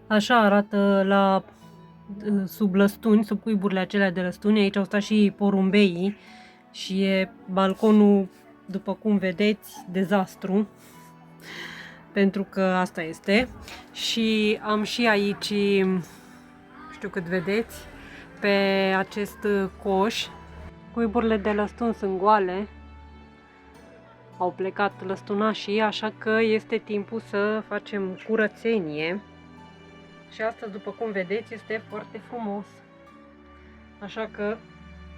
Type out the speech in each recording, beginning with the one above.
Așa arată la sub lăstuni, sub cuiburile acelea de lăstuni. Aici au stat și porumbeii și e balconul, după cum vedeți, dezastru, pentru că asta este. Și am și aici, nu știu cât vedeți, pe acest coș, cuiburile de lăstun sunt goale, au plecat lăstunașii, așa că este timpul să facem curățenie. Și astăzi, după cum vedeți, este foarte frumos. Așa că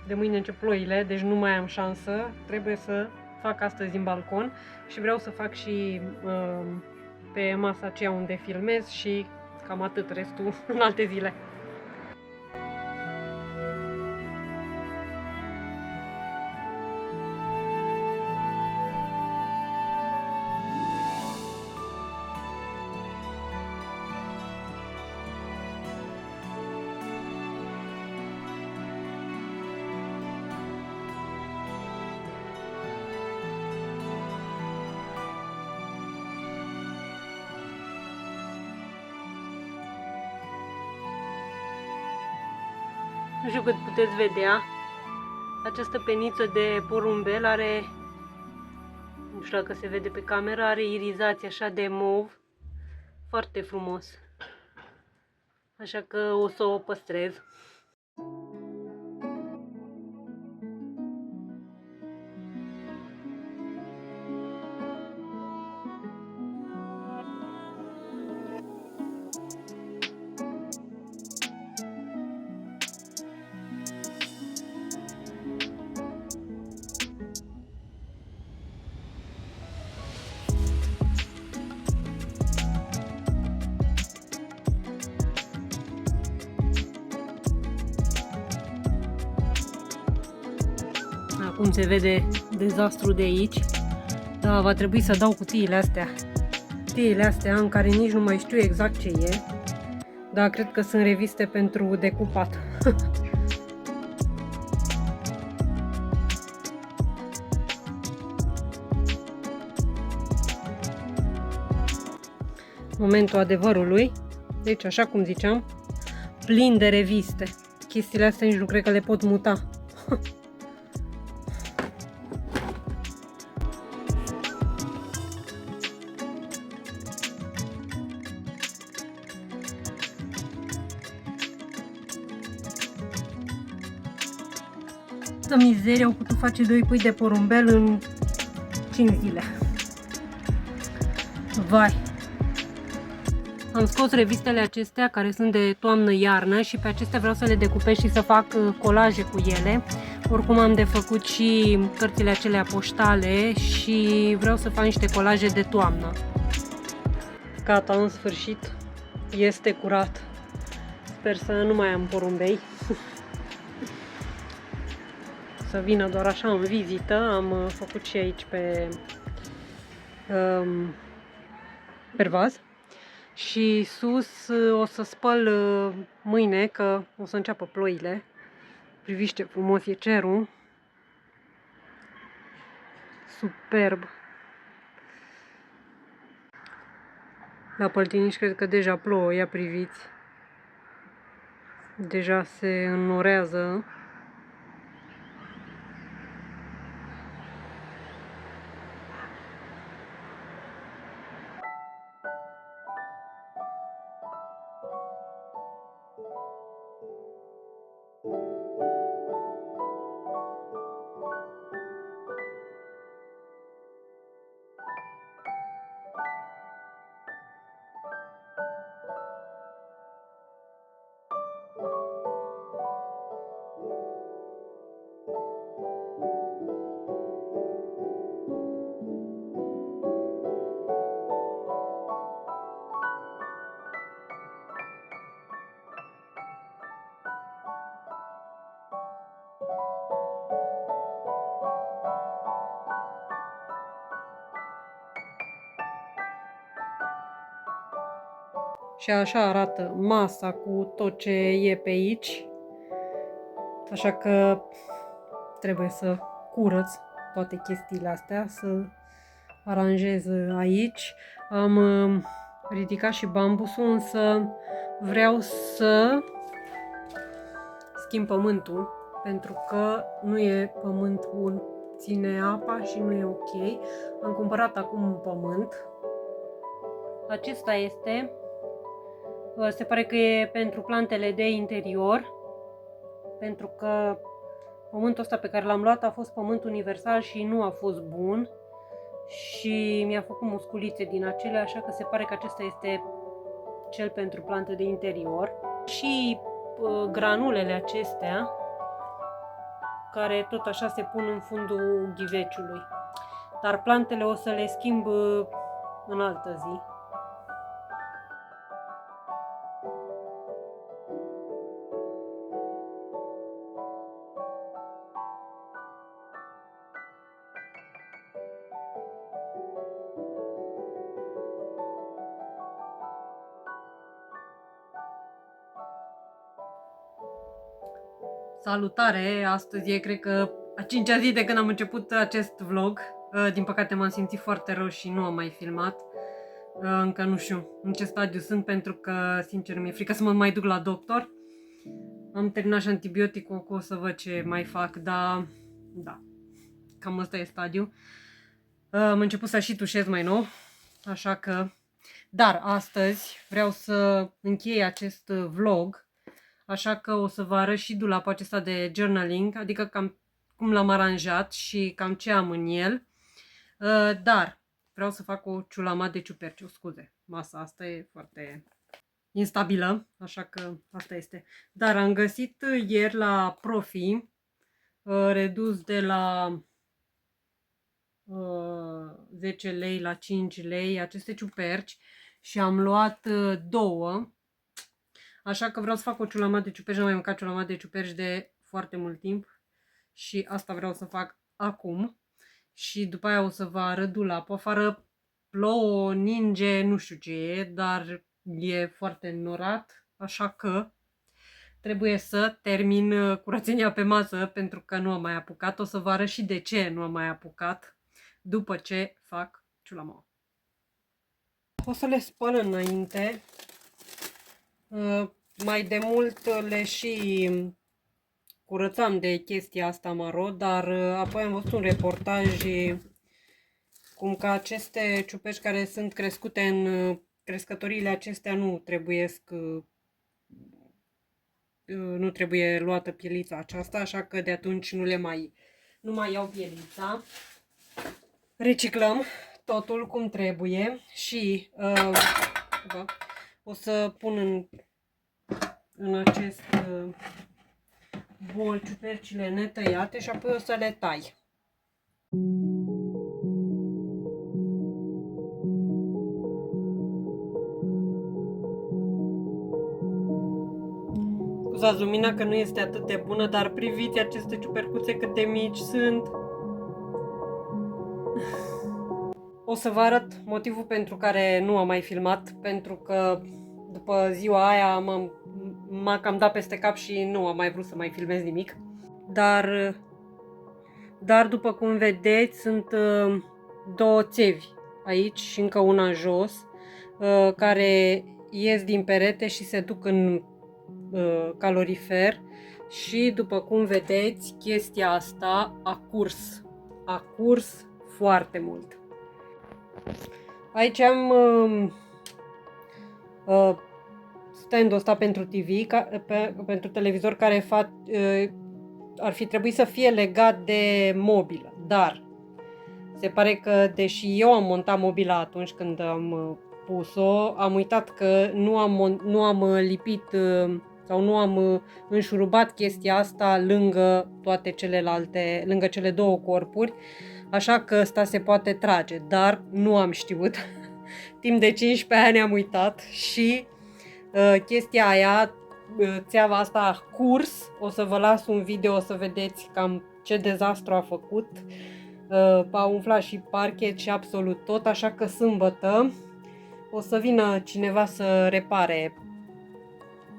de mâine încep ploile, deci nu mai am șansă. Trebuie să fac astăzi în balcon și vreau să fac și pe masa aceea unde filmez și cam atât, restul în alte zile. Nu știu cât puteți vedea, această peniță de porumbel are, nu știu dacă se vede pe cameră, are irizație așa de mov, foarte frumos. Așa că o să o păstrez. Acum se vede dezastru de aici. Da, va trebui să dau cutiile astea. Cutiile astea în care nici nu mai știu exact ce e. Dar cred că sunt reviste pentru decupat. Momentul adevărului. Deci, așa cum ziceam, plin de reviste. Chestiile astea nici nu cred că le pot muta. Această mizerie au putut face 2 pui de porumbel în 5 zile. Vai! Am scos revistele acestea care sunt de toamnă-iarnă și pe acestea vreau să le decupez și să fac colaje cu ele. Oricum am de făcut și cărțile acelea poștale și vreau să fac niște colaje de toamnă. Gata, în sfârșit este curat. Sper să nu mai am porumbei. Să vină doar așa în vizită. Am făcut și aici pe pervaz. Și sus o să spăl mâine, că o să înceapă ploile. Priviți ce frumos e cerul. Superb. La Păltiniș cred că deja plouă, ia priviți. Deja se înnorează. Și așa arată masa cu tot ce e pe aici. Așa că trebuie să curăț toate chestiile astea, să aranjez aici. Am ridicat și bambusul, însă vreau să schimb pământul, pentru că nu e pământ bun. Ține apa și nu e ok. Am cumpărat acum un pământ. Acesta este. Se pare că e pentru plantele de interior, pentru că pământul ăsta pe care l-am luat a fost pământ universal și nu a fost bun și mi-a făcut musculițe din acelea, așa că se pare că acesta este cel pentru plante de interior. Și granulele acestea, care tot așa se pun în fundul ghiveciului. Dar plantele o să le schimb în altă zi. Salutare! Astăzi e, cred că, a 5-a zi de când am început acest vlog. Din păcate m-am simțit foarte rău și nu am mai filmat. Încă nu știu în ce stadiu sunt, pentru că, sincer, mi-e frică să mă mai duc la doctor. Am terminat și antibioticul, o să văd ce mai fac, dar da, cam ăsta e stadiul. Am început să și tușez mai nou, așa că... Dar astăzi vreau să închei acest vlog, așa că o să vă arăt și dulapul acesta de journaling, adică cam cum l-am aranjat și cam ce am în el. Dar vreau să fac o ciulama de ciuperci, scuze, masa asta e foarte instabilă, așa că asta este. Dar am găsit ieri la Profi, redus de la 10 lei la 5 lei, aceste ciuperci și am luat două. Așa că vreau să fac o ciulama de ciuperci, nu am mai mâncat ciulama de ciuperci de foarte mult timp și asta vreau să fac acum. Și după aia o să vă arăt dulapul. Afară plouă, ninge, nu știu ce e, dar e foarte înnorat, așa că trebuie să termin curățenia pe masă, pentru că nu am mai apucat. O să vă arăt și de ce nu am mai apucat după ce fac ciulama. O să le spăl înainte. Mai de mult le și curățam de chestia asta maro, dar apoi am văzut un reportaj cum că aceste ciuperci care sunt crescute în crescătoriile acestea nu trebuie luată pielița aceasta, așa că de atunci nu mai iau pielița. Reciclăm totul cum trebuie și o să pun în acest bol ciupercile netăiate și apoi o să le tai. Scuzați lumina că nu este atât de bună, dar priviți aceste ciupercuțe cât de mici sunt. O să vă arăt motivul pentru care nu am mai filmat, pentru că după ziua aia m-a cam dat peste cap și nu am mai vrut să mai filmez nimic. Dar după cum vedeți, sunt două țevi aici și încă una jos, care ies din perete și se duc în calorifer. Și după cum vedeți, chestia asta a curs foarte mult. Aici am stand-ul ăsta pentru TV, pentru televizor, care ar fi trebuit să fie legat de mobilă, dar se pare că, deși eu am montat mobila atunci când am pus-o, am uitat că nu am lipit sau nu am înșurubat chestia asta lângă toate celelalte, lângă cele două corpuri, așa că asta se poate trage, dar nu am știut. Timp de 15 ani am uitat și chestia aia, țeava asta a curs. O să vă las un video să vedeți cam ce dezastru a făcut. A umflat și parchet și absolut tot, așa că sâmbătă o să vină cineva să repare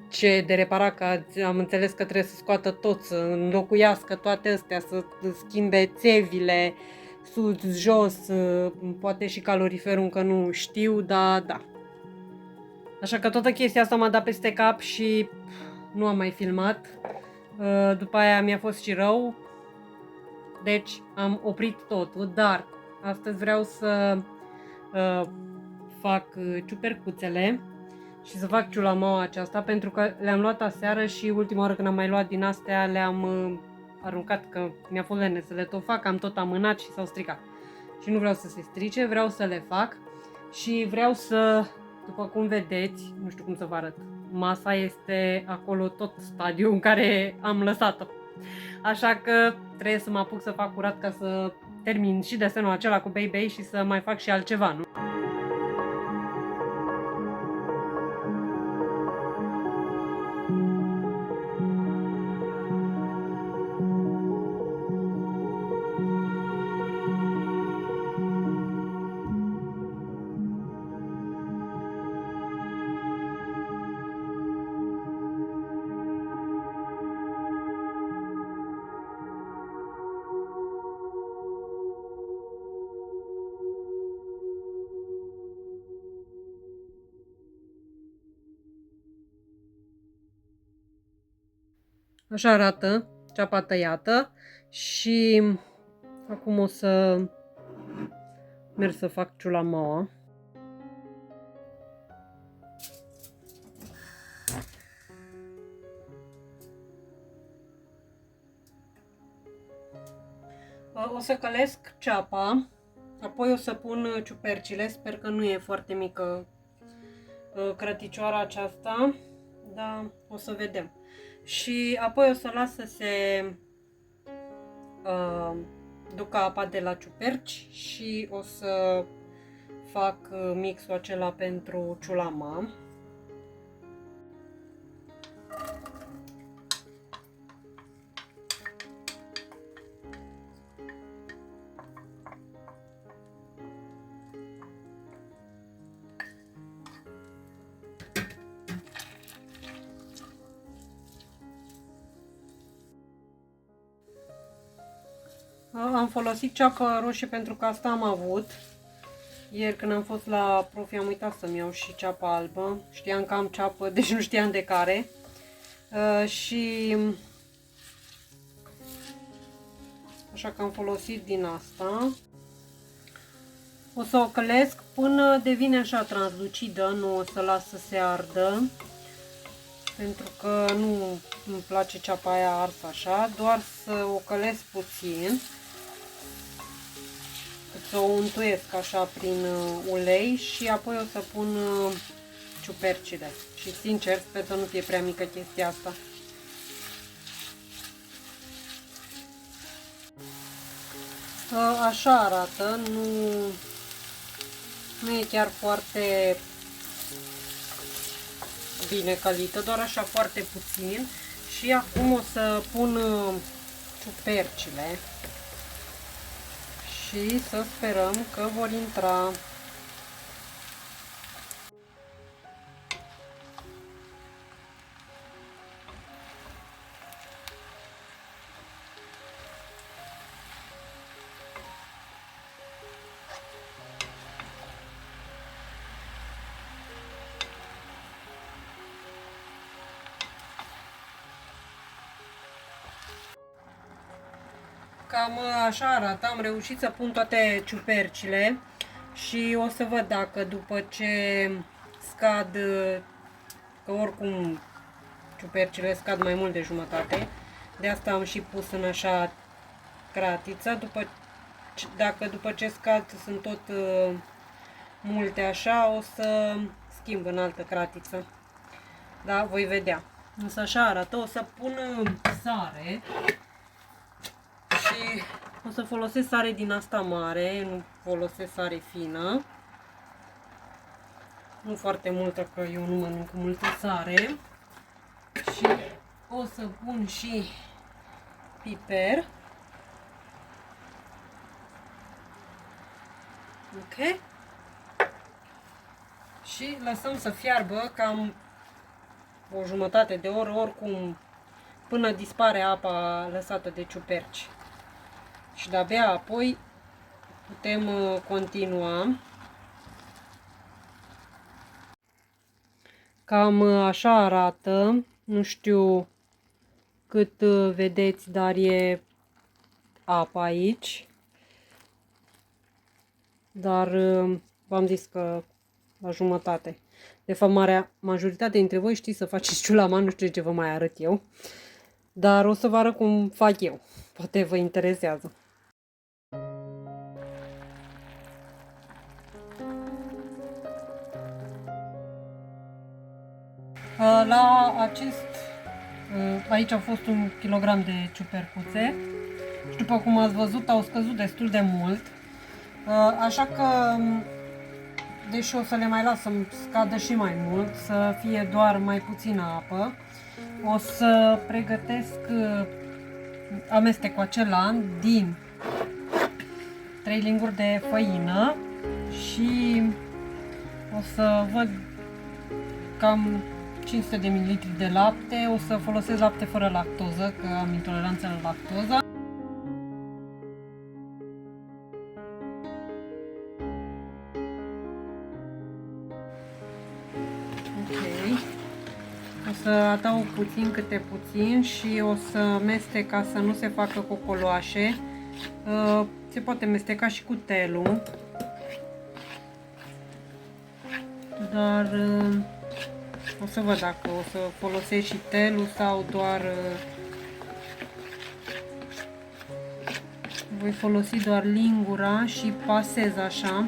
ce de reparat, că am înțeles că trebuie să scoată tot, să înlocuiască toate astea, să schimbe țevile sus, jos, poate și caloriferul, încă nu știu, dar da. Așa că toată chestia asta m-a dat peste cap și nu am mai filmat. După aia mi-a fost și rău. Deci am oprit totul, dar astăzi vreau să fac ciupercuțele și să fac ciulamaua aceasta, pentru că le-am luat aseară și ultima oară când am mai luat din astea le-am aruncat, că mi-a fost lene să le tot fac, am tot amânat și s-au stricat. Și nu vreau să se strice, vreau să le fac și vreau să, după cum vedeți, nu știu cum să vă arăt, masa este acolo tot stadiul în care am lăsat-o. Așa că trebuie să mă apuc să fac curat ca să termin și desenul acela cu Bei și să mai fac și altceva, nu? Așa arată ceapa tăiată și acum o să merg să fac ciulamaua. O să călesc ceapa, apoi o să pun ciupercile, sper că nu e foarte mică crăticioara aceasta, dar o să vedem. Și apoi o să las să se ducă apa de la ciuperci și o să fac mixul acela pentru ciulama. Am folosit ceapă roșie pentru că asta am avut. Ieri când am fost la profi am uitat să-mi iau și ceapă albă. Știam că am ceapă, deci nu știam de care. Și așa că am folosit din asta. O să o călesc până devine așa translucidă, nu o să las să se ardă. Pentru că nu îmi place ceapa aia arsă așa, doar să o călesc puțin. Să o untuiesc așa prin ulei și apoi o să pun ciupercile. Și sincer sper să nu fie prea mică chestia asta. Așa arată, nu e chiar foarte bine călită, doar așa foarte puțin. Și acum o să pun ciupercile și să sperăm că vor intra. Cam așa arată, am reușit să pun toate ciupercile și o să văd dacă după ce scad, că oricum ciupercile scad mai mult de jumătate, de asta am și pus în așa cratiță, dacă după ce scad sunt tot multe așa, o să schimb în altă cratiță, da, voi vedea. Însă așa arată, o să pun sare. Și o să folosesc sare din asta mare, nu folosesc sare fină. Nu foarte multă, că eu nu mănânc cu multă sare. Și o să pun și piper. Ok? Și lăsăm să fiarbă cam o jumătate de oră, oricum, până dispare apa lăsată de ciuperci. Și de-abia apoi putem continua. Cam așa arată, nu știu cât vedeți, dar e apă aici. Dar v-am zis că la jumătate. De fapt, majoritatea dintre voi știți să faceți ciulama, nu știu ce vă mai arăt eu. Dar o să vă arăt cum fac eu. Poate vă interesează. La acest, aici au fost 1 kg de ciupercuțe și după cum ați văzut au scăzut destul de mult, așa că, deși o să le mai las să scadă și mai mult, să fie doar mai puțină apă, o să pregătesc amestecul acela din 3 linguri de făină și o să văd cam 500 de ml de lapte. O să folosesc lapte fără lactoză, că am intoleranță la lactoză. Ok. O să adaug puțin câte puțin și o să mestec ca să nu se facă cocoloașe. Se poate mesteca și cu telul, dar o să văd dacă o să folosesc și telul sau doar voi folosi doar lingura și pasez așa.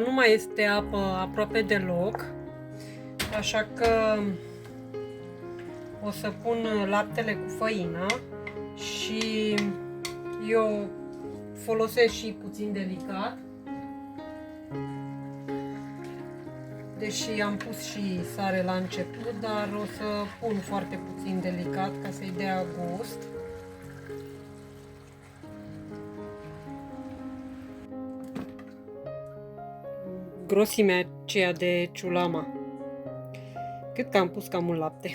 Nu mai este apă aproape deloc, așa că o să pun laptele cu făină și eu folosesc și puțin delicat, deși am pus și sare la început, dar o să pun foarte puțin delicat ca să-i dea gust. Grosimea aceea de ciulama. Cred că am pus cam mult lapte.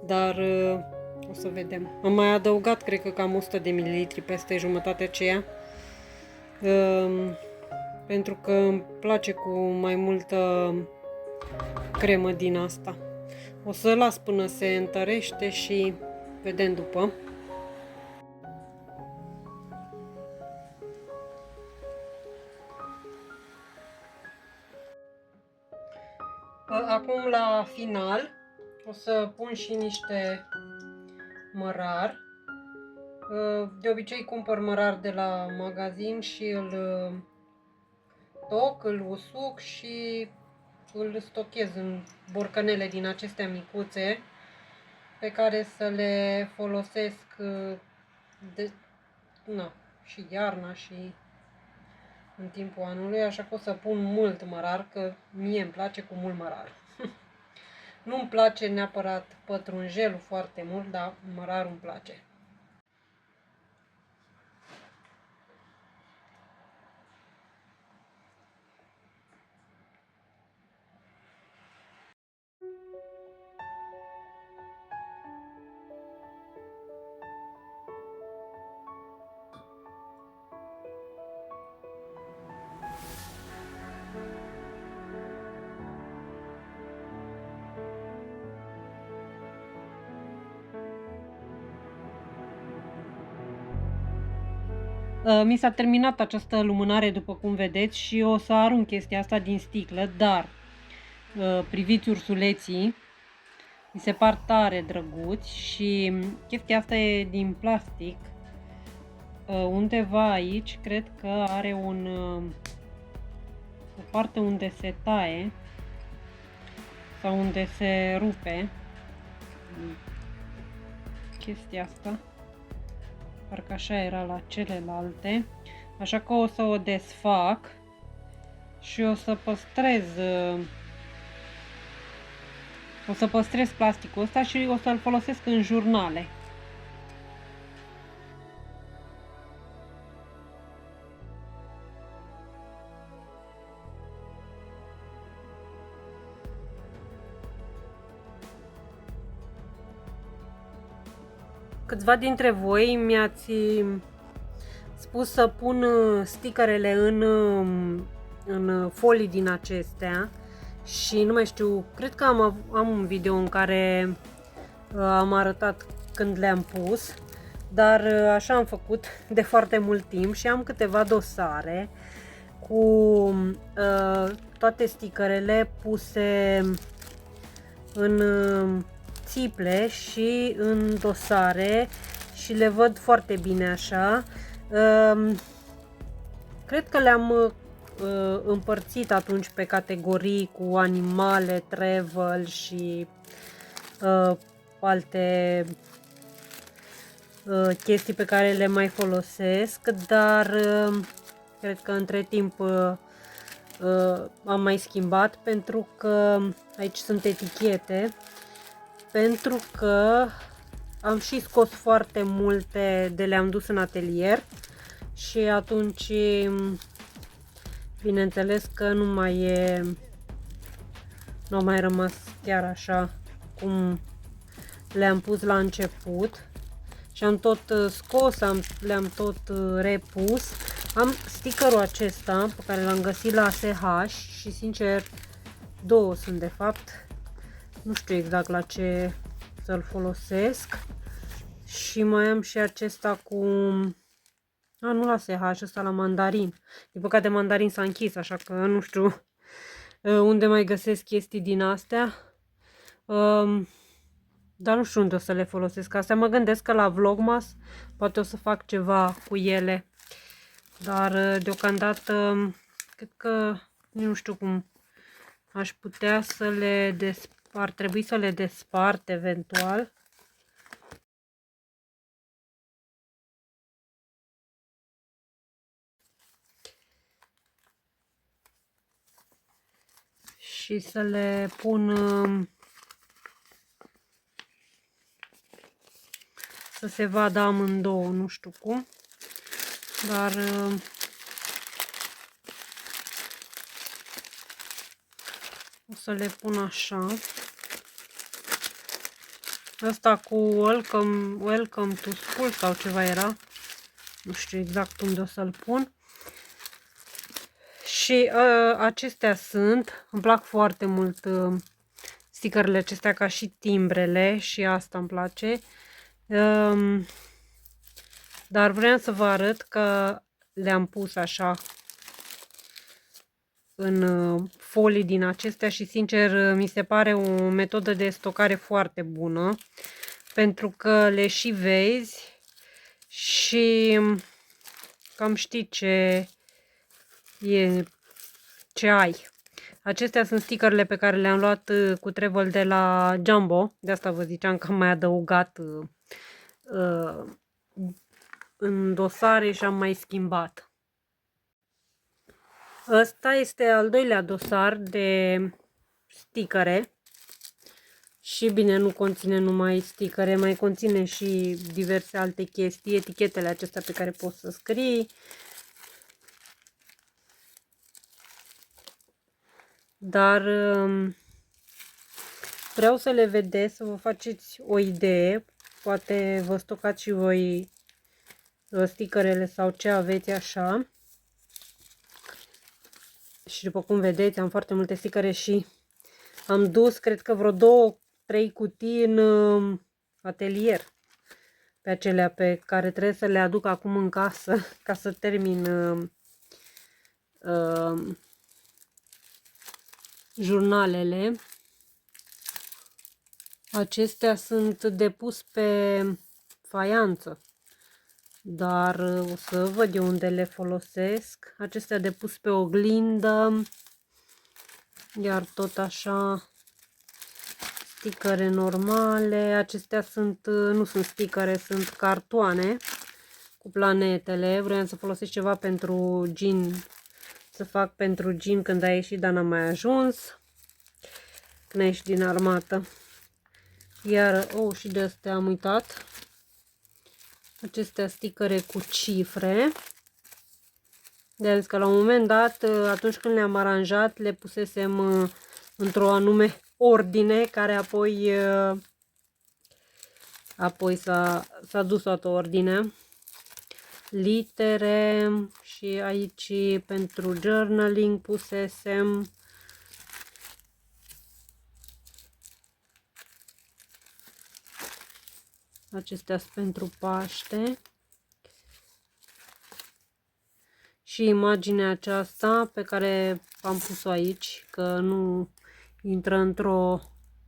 Dar o să vedem. Am mai adăugat, cred că cam 100 de ml peste jumătatea aceea. Pentru că îmi place cu mai multă cremă din asta. O să las până se întărește și vedem după. Acum, la final, o să pun și niște mărar. De obicei cumpăr mărar de la magazin și îl toc, îl usuc și îl stochez în borcanele din acestea micuțe pe care să le folosesc și iarna și în timpul anului, așa că o să pun mult mărar, că mie îmi place cu mult mărar. Nu-mi place neapărat pătrunjelul foarte mult, dar mărarul îmi place. Mi s-a terminat această lumânare, după cum vedeți, și o să arunc chestia asta din sticlă, dar priviți ursuleții, mi se par tare drăguți și chestia asta e din plastic. Undeva aici cred că are o parte unde se taie sau unde se rupe chestia asta. Parcă așa era la celelalte. Așa că o să o desfac și o să păstrez plasticul ăsta și o să-l folosesc în jurnale. Câțiva dintre voi mi-ați spus să pun stickerele în folii din acestea și nu mai știu, cred că am un video în care am arătat când le-am pus, dar așa am făcut de foarte mult timp și am câteva dosare cu toate stickerele puse în țiple și în dosare și le văd foarte bine așa. Cred că le-am împărțit atunci pe categorii cu animale, travel și alte chestii pe care le mai folosesc, dar cred că între timp am mai schimbat, pentru că aici sunt etichete, pentru că am și scos foarte multe de le-am dus în atelier și atunci bineînțeles că nu a mai rămas chiar așa cum le-am pus la început și am tot scos, le-am tot repus. Am stickerul acesta pe care l-am găsit la SH și sincer două sunt de fapt, nu știu exact la ce să-l folosesc, și mai am și acesta cu nu la SH, ăsta la mandarin. Din păcate mandarin s-a închis, așa că nu știu unde mai găsesc chestii din astea. Dar nu știu unde o să le folosesc astea. Mă gândesc că la Vlogmas poate o să fac ceva cu ele. Dar deocamdată cred că nu știu cum aș putea să le ar trebui să le despart eventual. Și să le pun să se vadă amândouă, nu știu cum, dar o să le pun așa. Asta cu welcome to school sau ceva era, nu știu exact unde o să-l pun. Și acestea îmi plac foarte mult stickerele acestea ca și timbrele și asta îmi place. Dar vreau să vă arăt că le-am pus așa în folii din acestea și sincer mi se pare o metodă de stocare foarte bună, pentru că le și vezi și cam știi ce ai. Acestea sunt stickerele pe care le-am luat cu travel de la Jumbo, de asta vă ziceam că am mai adăugat în dosare și am mai schimbat. Ăsta este al doilea dosar de stickere și bine, nu conține numai stickere, mai conține și diverse alte chestii, etichetele acestea pe care poți să scrii. Dar vreau să le vedeți, să vă faceți o idee, poate vă stocați și voi stickerele sau ce aveți așa. Și după cum vedeți, am foarte multe stickere și am dus, cred că vreo 2-3 cutii în atelier. Pe acelea pe care trebuie să le aduc acum în casă ca să termin jurnalele. Acestea sunt de pus pe faianță, dar o să văd eu unde le folosesc. Acestea de pus pe oglindă, iar tot așa sticăre normale. Acestea nu sunt sticăre, sunt cartoane cu planetele. Vreau să folosesc ceva pentru gin, să fac pentru gin când a ieșit, dar n-am mai ajuns când a ieșit din armată. Iar, și de astea am uitat. Acestea sticăre cu cifre. De zis că la un moment dat, atunci când le-am aranjat, le pusesem într-o anume ordine, care apoi Apoi s-a dus toată ordinea. Litere și aici pentru journaling pusesem. Acestea sunt pentru Paște. Și imaginea aceasta pe care am pus-o aici, că nu intră într-o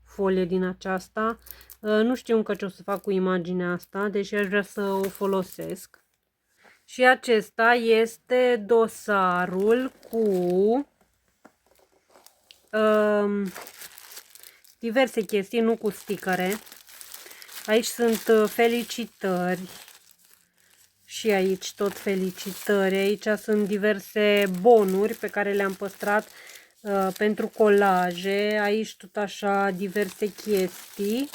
folie din aceasta. Nu știu încă ce o să fac cu imaginea asta, deși aș vrea să o folosesc. Și acesta este dosarul cu diverse chestii, nu cu sticăre. Aici sunt felicitări și aici tot felicitări. Aici sunt diverse bonuri pe care le-am păstrat pentru colaje. Aici tot așa diverse chestii.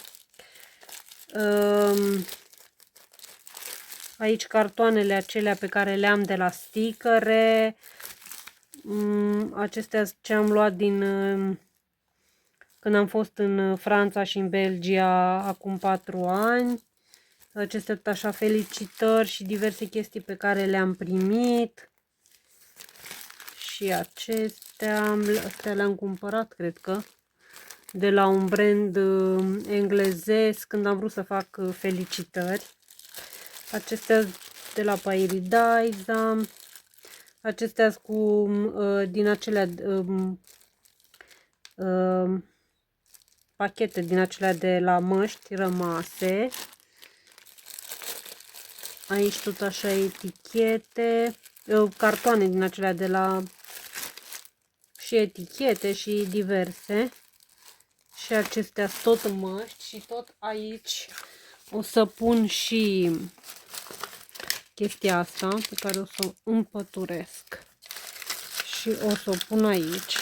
Aici cartoanele acelea pe care le-am de la sticăre. Acestea ce am luat din când am fost în Franța și în Belgia acum 4 ani. Acestea tot așa felicitări și diverse chestii pe care le-am primit. Și acestea le-am cumpărat, cred că, de la un brand englezesc când am vrut să fac felicitări. Acestea de la Pairidaisa. Acestea cu din acelea pachete din acelea de la măști rămase. Aici tot așa etichete, cartoane din acelea de la și etichete și diverse. Și acestea tot măști și tot aici o să pun și chestia asta pe care o să o împăturesc și o să o pun aici.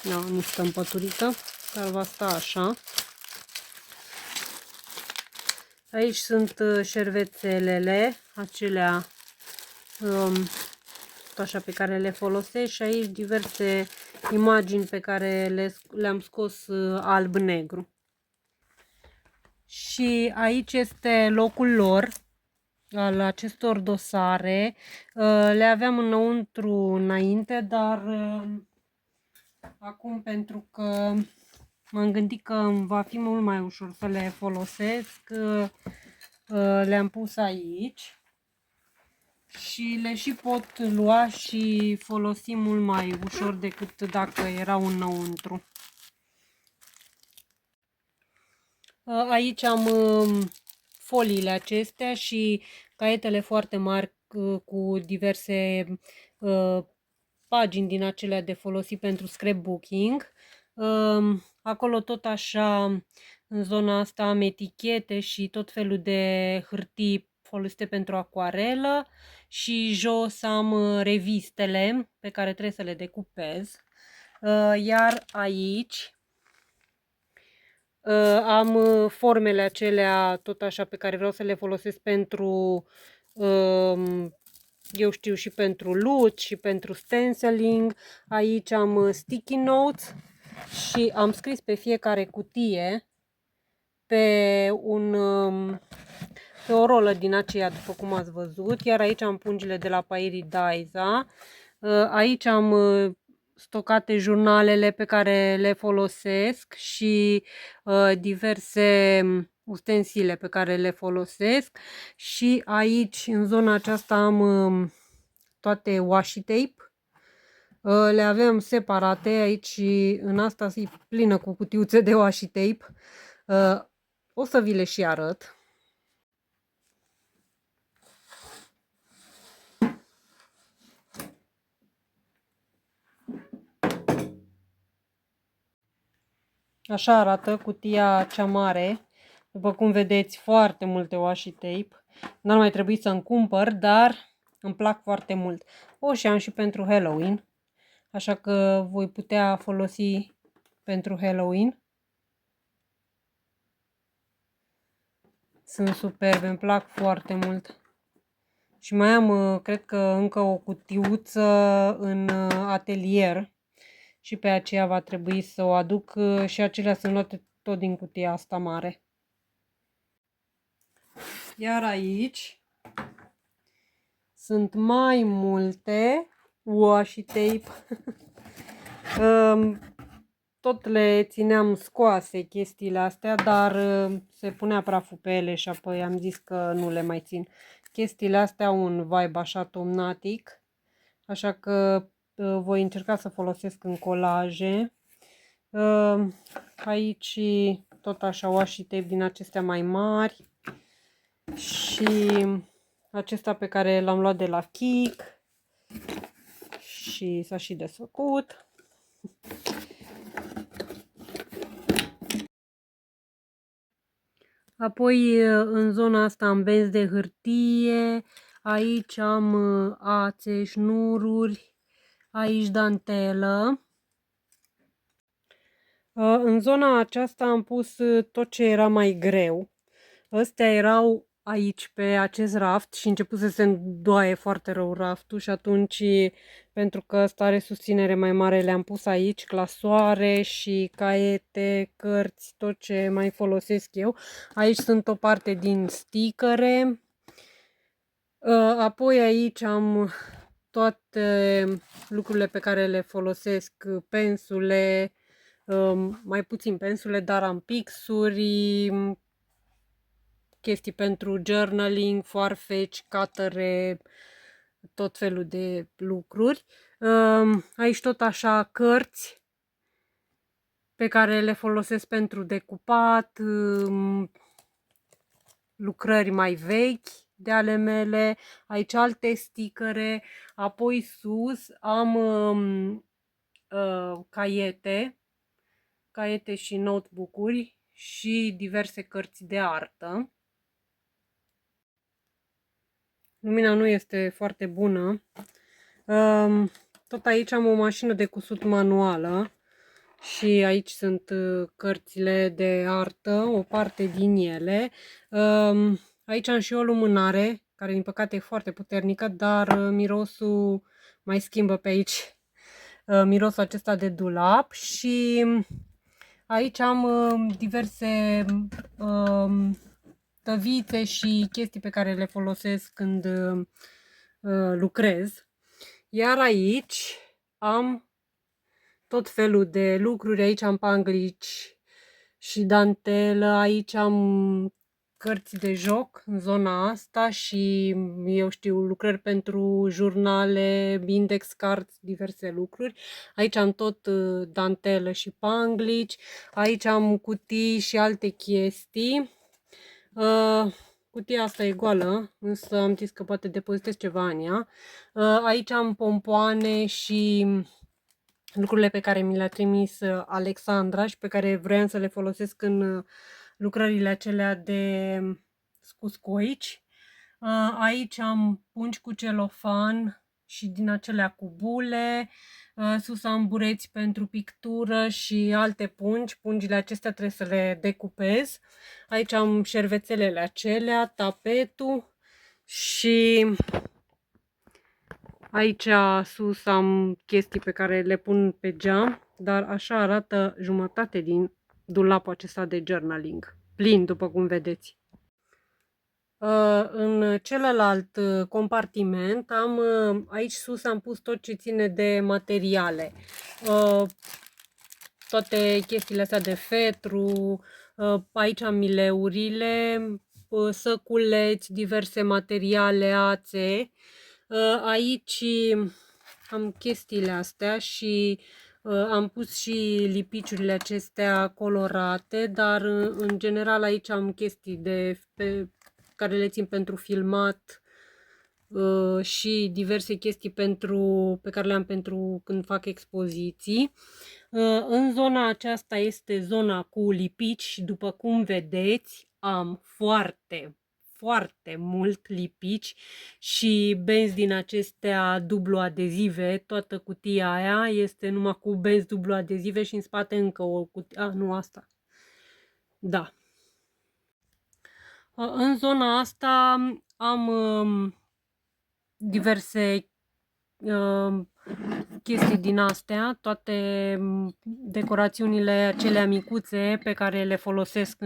Da, nu stă împăturită, dar va sta așa. Aici sunt șervețelele, acelea așa pe care le folosesc și aici diverse imagini pe care le-am scos alb-negru. Și aici este locul lor, al acestor dosare. Le aveam înăuntru înainte, dar acum pentru că m-am gândit că va fi mult mai ușor să le folosesc, le-am pus aici. Și le și pot lua și folosi mult mai ușor decât dacă erau înăuntru. Aici am foliile acestea și caietele foarte mari cu diverse pagini din acelea de folosit pentru scrapbooking. Acolo tot așa, în zona asta am etichete și tot felul de hârtii folosite pentru acuarelă și jos am revistele pe care trebuie să le decupez. Iar aici am formele acelea tot așa pe care vreau să le folosesc pentru, eu știu, și pentru lut și pentru stenciling. Aici am sticky notes și am scris pe fiecare cutie pe o rolă din aceea, după cum ați văzut. Iar aici am pungile de la Pairidaisa. Aici am stocate jurnalele pe care le folosesc și diverse ustensile pe care le folosesc. Și aici, în zona aceasta, am toate washi tape. Le avem separate aici, în asta e plină cu cutiuțe de washi tape. O să vi le și arăt. Așa arată cutia cea mare. După cum vedeți, foarte multe washi tape. N-ar mai trebui să-mi cumpăr, dar îmi plac foarte mult. O, și am și pentru Halloween. Așa că voi putea folosi pentru Halloween. Sunt superbe, îmi plac foarte mult. Și mai am, cred că încă o cutiuță în atelier. Și pe aceea va trebui să o aduc și acelea sunt luate tot din cutia asta mare. Iar aici sunt mai multe washi tape. Tot le țineam scoase chestiile astea, dar se punea praful pe ele și apoi am zis că nu le mai țin. Chestiile astea au un vibe așa tomnatic, așa că voi încerca să folosesc în colaje. Aici tot așa washi tape din acestea mai mari și acesta pe care l-am luat de la Kik și s-a și desfăcut. Apoi în zona asta am benzi de hârtie, aici am ațe, șnururi, aici dantelă. În zona aceasta am pus tot ce era mai greu. Astea erau aici pe acest raft și început să se îndoaie foarte rău raftul și atunci, pentru că ăsta are susținere mai mare, le-am pus aici clasoare și caiete, cărți, tot ce mai folosesc eu. Aici sunt o parte din stickere. Apoi aici am toate lucrurile pe care le folosesc, pensule, mai puțin pensule, dar am pixuri, chestii pentru journaling, foarfeci, catere, tot felul de lucruri. Aici tot așa cărți pe care le folosesc pentru decupat, lucrări mai vechi de ale mele, aici alte stickere, apoi sus am caiete și notebook-uri și diverse cărți de artă. Lumina nu este foarte bună. Tot aici am o mașină de cusut manuală și aici sunt cărțile de artă, o parte din ele. Aici am și o lumânare, care din păcate e foarte puternică, dar mirosul mai schimbă pe aici mirosul acesta de dulap. Și aici am diverse tăvițe și chestii pe care le folosesc când lucrez. Iar aici am tot felul de lucruri. Aici am panglici și dantelă, aici am cărți de joc în zona asta și, eu știu, lucrări pentru jurnale, index cards, diverse lucruri. Aici am tot dantelă și panglici. Aici am cutii și alte chestii. Cutia asta e goală, însă am zis că poate depozitez ceva în ea. Aici am pompoane și lucrurile pe care mi le-a trimis Alexandra și pe care vroiam să le folosesc în lucrările acelea de scuscoici. Aici am pungi cu celofan și din acelea cu bule. Sus am bureți pentru pictură și alte pungi. Pungile acestea trebuie să le decupez. Aici am șervețelele acelea, tapetul și aici sus am chestii pe care le pun pe geam, dar așa arată jumătate din dulapul acesta de journaling, plin, după cum vedeți. În celălalt compartiment aici sus am pus tot ce ține de materiale. Toate chestiile astea de fetru, aici am mileurile, săculeți, diverse materiale, ațe. Aici am chestiile astea și am pus și lipiciurile acestea colorate, dar în general aici am chestii pe care le țin pentru filmat și diverse chestii pe care le am pentru când fac expoziții. În zona aceasta este zona cu lipici și, după cum vedeți, am foarte mult lipici și benzi din acestea dublu adezive. Toată cutia aia este numai cu benzi dublu adezive și în spate încă o cutie. Nu asta. Da. În zona asta am diverse chestii din astea, toate decorațiunile acelea micuțe pe care le folosesc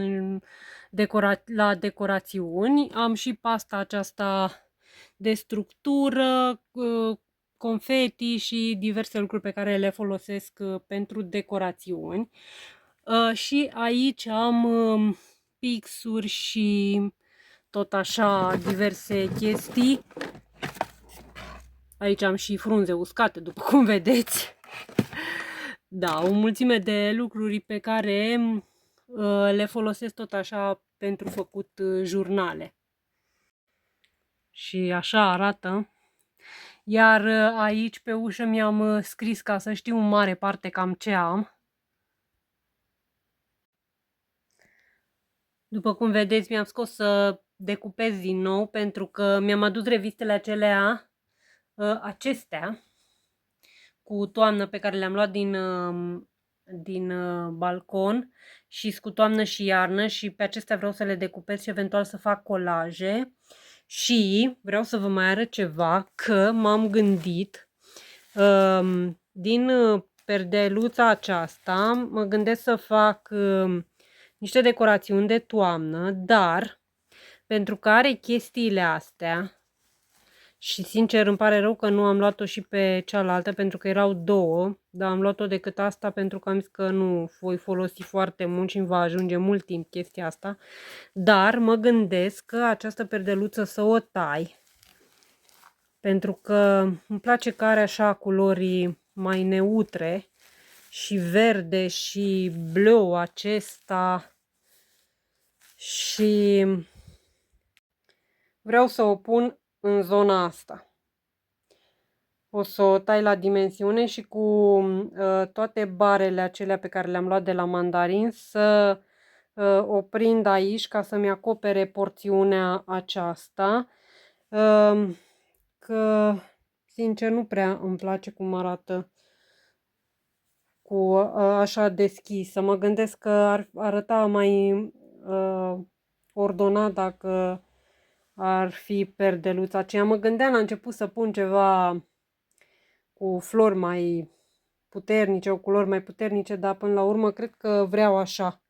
la decorațiuni. Am și pasta aceasta de structură, confeti și diverse lucruri pe care le folosesc pentru decorațiuni. Și aici am pixuri și tot așa diverse chestii. Aici am și frunze uscate, după cum vedeți. Da, o mulțime de lucruri pe care le folosesc tot așa pentru făcut jurnale. Și așa arată. Iar aici pe ușă mi-am scris ca să știu în mare parte cam ce am. După cum vedeți, mi-am scos să decupez din nou pentru că mi-am adus revistele acestea cu toamnă pe care le-am luat din balcon și cu toamnă și iarnă și pe acestea vreau să le decupez și eventual să fac colaje. Și vreau să vă mai arăt ceva, că m-am gândit din perdeluța aceasta, mă gândesc să fac niște decorațiuni de toamnă, dar pentru că are chestiile astea și sincer îmi pare rău că nu am luat-o și pe cealaltă pentru că erau două, dar am luat-o decât asta pentru că am zis că nu voi folosi foarte mult și îmi va ajunge mult timp chestia asta, dar mă gândesc că această perdeluță să o tai pentru că îmi place că are așa culori mai neutre și verde și bleu acesta și vreau să o pun în zona asta. O să o tai la dimensiune și cu toate barele acelea pe care le-am luat de la mandarin să o prind aici ca să-mi acopere porțiunea aceasta. Că sincer nu prea îmi place cum arată cu așa deschisă. Mă gândesc că ar arăta mai ordonat dacă ar fi perdeluța aceea. Mă gândeam la început să pun ceva cu flori mai puternice, o culori mai puternice, dar până la urmă cred că vreau așa,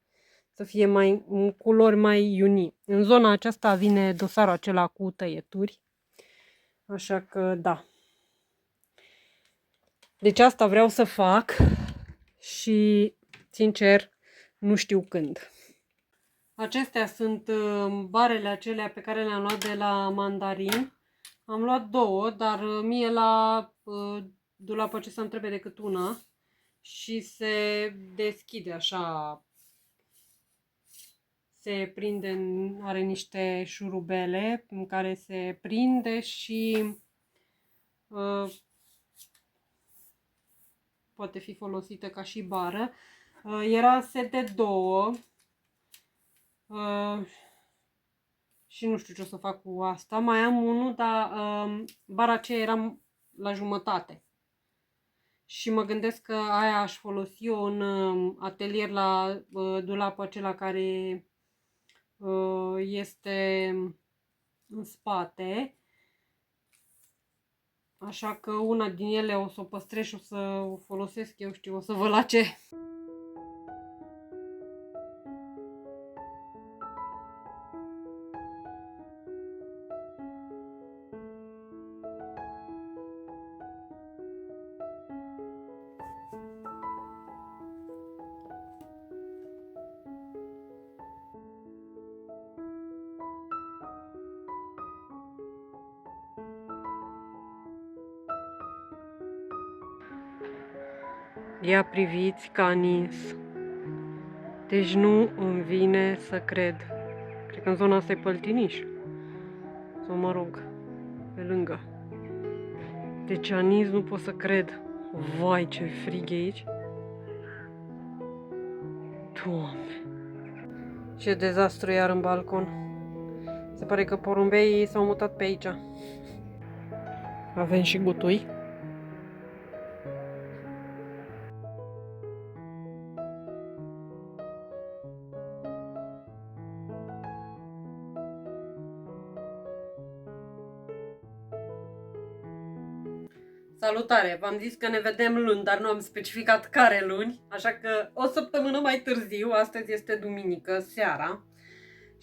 să fie mai culori mai uni. În zona aceasta vine dosarul acela cu tăieturi, așa că da. Deci asta vreau să fac și sincer nu știu când. Acestea sunt barele acelea pe care le-am luat de la mandarin. Am luat două, dar mie la dulapul acesta îmi trebuie decât una și se deschide așa, se prinde, are niște șurubele în care se prinde și poate fi folosită ca și bară. Era set de două și nu știu ce o să fac cu asta. Mai am unul, dar bara aceea era la jumătate. Și mă gândesc că aia aș folosi eu în atelier la dulapul acela care este în spate. Așa că una din ele o să o păstrez și o să o folosesc, eu știu, o să văd la ce. Ia priviți că a nins. Deci nu îmi vine să cred. Cred că în zona asta e Păltiniș. Sau mă rog, pe lângă. Deci a nins, nu pot să cred. Vai, ce frig e aici. Doamne. Ce dezastru iar în balcon. Se pare că porumbeii s-au mutat pe aici. Avem și gutui. Salutare! V-am zis că ne vedem luni, dar nu am specificat care luni, așa că o săptămână mai târziu, astăzi este duminică, seara,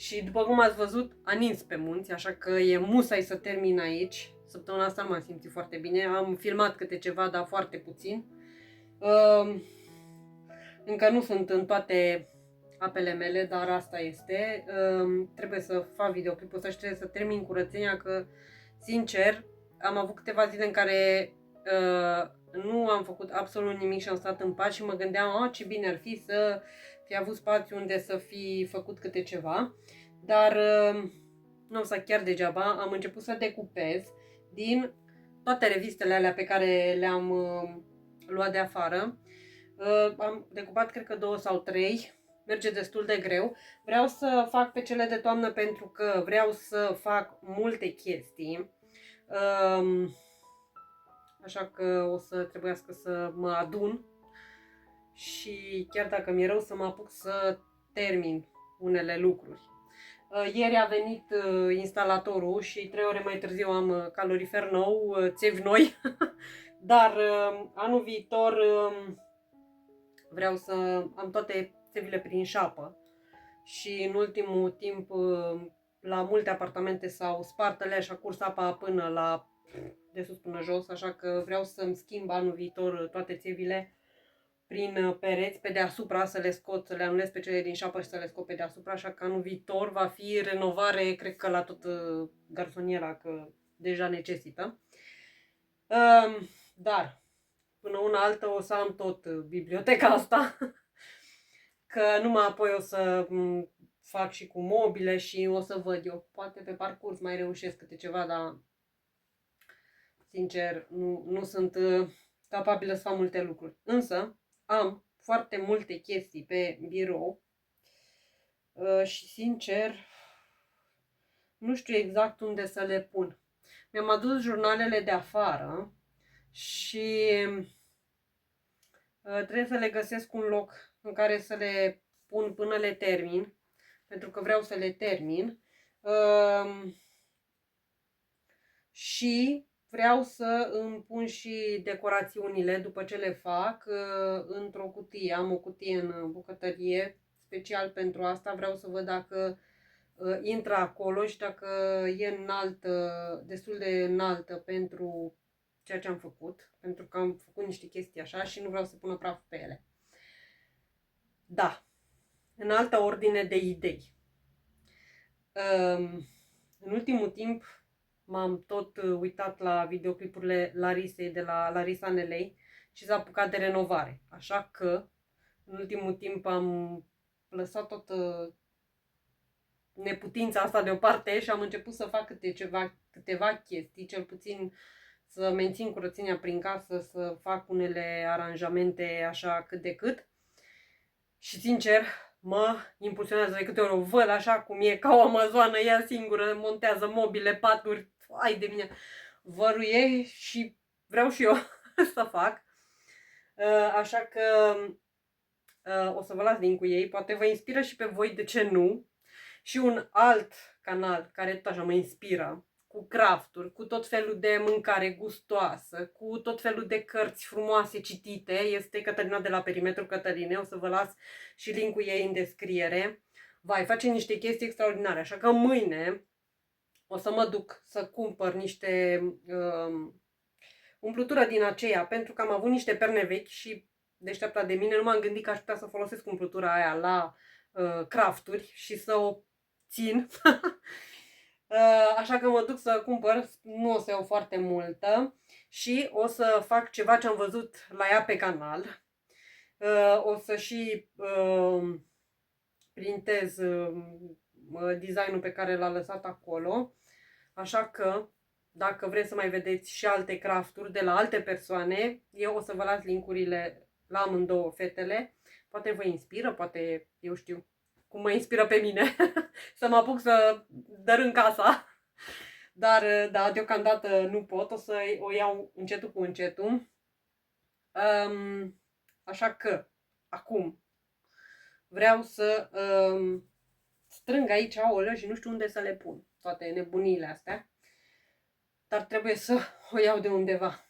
Și după cum ați văzut, a nins pe munți, așa că e musai să termin aici. Săptămâna asta nu m-am simțit foarte bine, am filmat câte ceva, dar foarte puțin. Încă nu sunt în toate apele mele, dar asta este. Trebuie să fac videoclipul ăsta și trebuie să termin curățenia, că, sincer, am avut câteva zile în care nu am făcut absolut nimic și am stat în pat și mă gândeam, ce bine ar fi să fi avut spațiu unde să fi făcut câte ceva. Dar nu o să chiar degeaba, am început să decupez din toate revistele alea pe care le-am luat de afară. Am decupat cred că 2 sau 3, merge destul de greu. Vreau să fac pe cele de toamnă pentru că vreau să fac multe chestii. Așa că o să trebuiască să mă adun și chiar dacă mi-e rău să mă apuc să termin unele lucruri. Ieri a venit instalatorul și 3 ore mai târziu am calorifer nou, țevi noi, dar anul viitor vreau să am toate țevile prin șapă și în ultimul timp la multe apartamente s-au spart alea și a curs apa până la de sus până jos, așa că vreau să-mi schimb anul viitor toate țevile prin pereți, pe deasupra să le scot, să le anulez pe cele din șapă și să le scot pe deasupra, așa că anul viitor va fi renovare, cred că la tot garsoniera, că deja necesită. Dar până una altă o să am tot biblioteca asta, că numai apoi o să fac și cu mobile și o să văd eu. Poate pe parcurs mai reușesc câte ceva, dar sincer nu sunt capabilă să fac multe lucruri. Însă am foarte multe chestii pe birou și sincer nu știu exact unde să le pun. Mi-am adus jurnalele de afară și trebuie să le găsesc un loc în care să le pun până le termin, pentru că vreau să le termin. Și vreau să îmi pun și decorațiunile după ce le fac într-o cutie. Am o cutie în bucătărie special pentru asta. Vreau să văd dacă intră acolo și dacă e înaltă, destul de înaltă pentru ceea ce am făcut. Pentru că am făcut niște chestii așa și nu vreau să pună praf pe ele. Da, în altă ordine de idei. În ultimul timp m-am tot uitat la videoclipurile Larisei de la Larisa în LA și s-a apucat de renovare. Așa că în ultimul timp am lăsat tot neputința asta deoparte și am început să fac câteva chestii, cel puțin să mențin curățenia prin casă, să fac unele aranjamente așa cât de cât. Și sincer, mă impulsionează de câte ori o văd așa cum e, ca o amazoană, ea singură montează mobile, paturi, ai de mine, văruie și vreau și eu să fac. Așa că o să vă las link-ul ei, poate vă inspiră și pe voi, de ce nu. Și un alt canal care tot așa mă inspiră, cu crafturi, cu tot felul de mâncare gustoasă, cu tot felul de cărți frumoase citite, este Cătălina de la Perimetru Cătăline, o să vă las și link-ul ei în descriere. Vai, face niște chestii extraordinare, așa că mâine o să mă duc să cumpăr niște umplutură din aceea, pentru că am avut niște perne vechi și deșteapta de mine nu m-am gândit că aș putea să folosesc umplutura aia la crafturi și să o țin. Așa că mă duc să cumpăr, nu o să iau foarte multă și o să fac ceva ce am văzut la ea pe canal. O să și printez designul pe care l-a lăsat acolo. Așa că dacă vreți să mai vedeți și alte crafturi de la alte persoane, eu o să vă las linkurile la amândouă fetele. Poate vă inspiră, poate, eu știu, cum mă inspiră pe mine să mă apuc să dărâm casa. Dar, da, deocamdată nu pot, o să o iau încetul cu încetul. Așa că, acum, vreau să strâng aici ouăle și nu știu unde să le pun, toate nebuniile astea. Dar trebuie să o iau de undeva.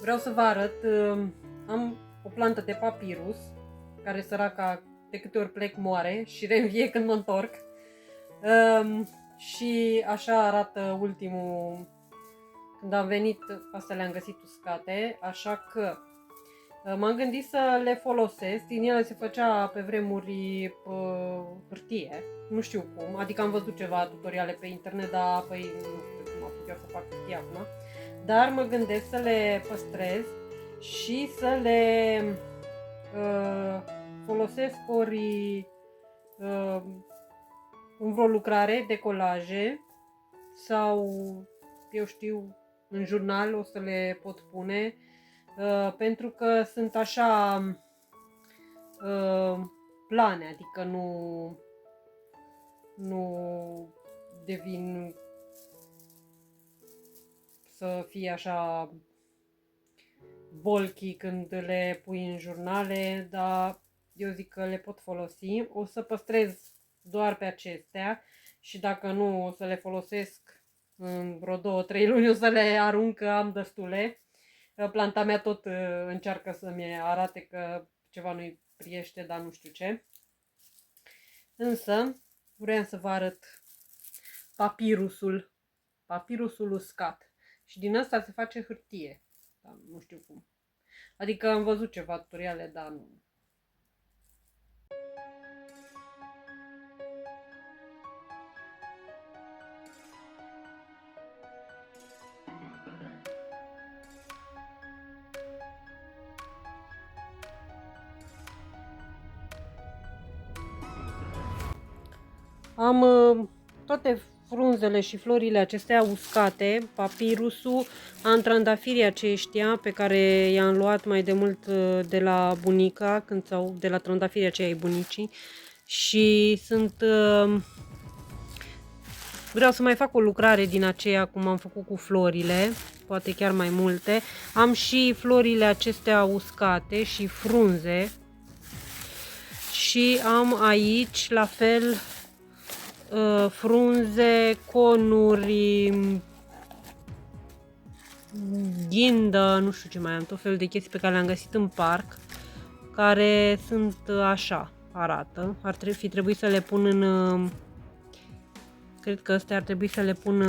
vreau să vă arăt, am o plantă de papirus, care săraca de câte ori plec moare și reînvie când mă întorc. Și așa arată ultimul, când am venit, astea le-am găsit uscate, așa că m-am gândit să le folosesc. Din ele se făcea pe vremuri hârtie, nu știu cum, adică am văzut ceva tutoriale pe internet, dar păi nu știu cum am făcut eu să fac hârtie acum. Dar mă gândesc să le păstrez și să le folosesc ori în vreo lucrare de colaje sau, eu știu, în jurnal o să le pot pune, pentru că sunt așa plane, adică nu devin să fie așa bulky când le pui în jurnale, dar eu zic că le pot folosi. O să păstrez doar pe acestea și dacă nu o să le folosesc în vreo 2-3 luni, o să le arunc, că am destule. Planta mea tot încearcă să-mi arate că ceva nu-i priește, dar nu știu ce. Însă vreau să vă arăt papirusul uscat. Și din asta se face hârtie. Dar nu știu cum. Adică am văzut ceva tutoriale, dar nu. Am toate frunzele și florile acestea uscate, papirusul, am trandafirii aceștia pe care i-am luat mai de mult de la bunica, sau de la trandafirii aceia ai bunicii, și sunt... vreau să mai fac o lucrare din aceea cum am făcut cu florile, poate chiar mai multe. Am și florile acestea uscate și frunze și am aici la fel frunze, conuri, ghindă, nu știu ce mai am, tot felul de chestii pe care le-am găsit în parc, care sunt așa, arată. Ar fi trebuit să le pun în... cred că astea ar trebui să le pun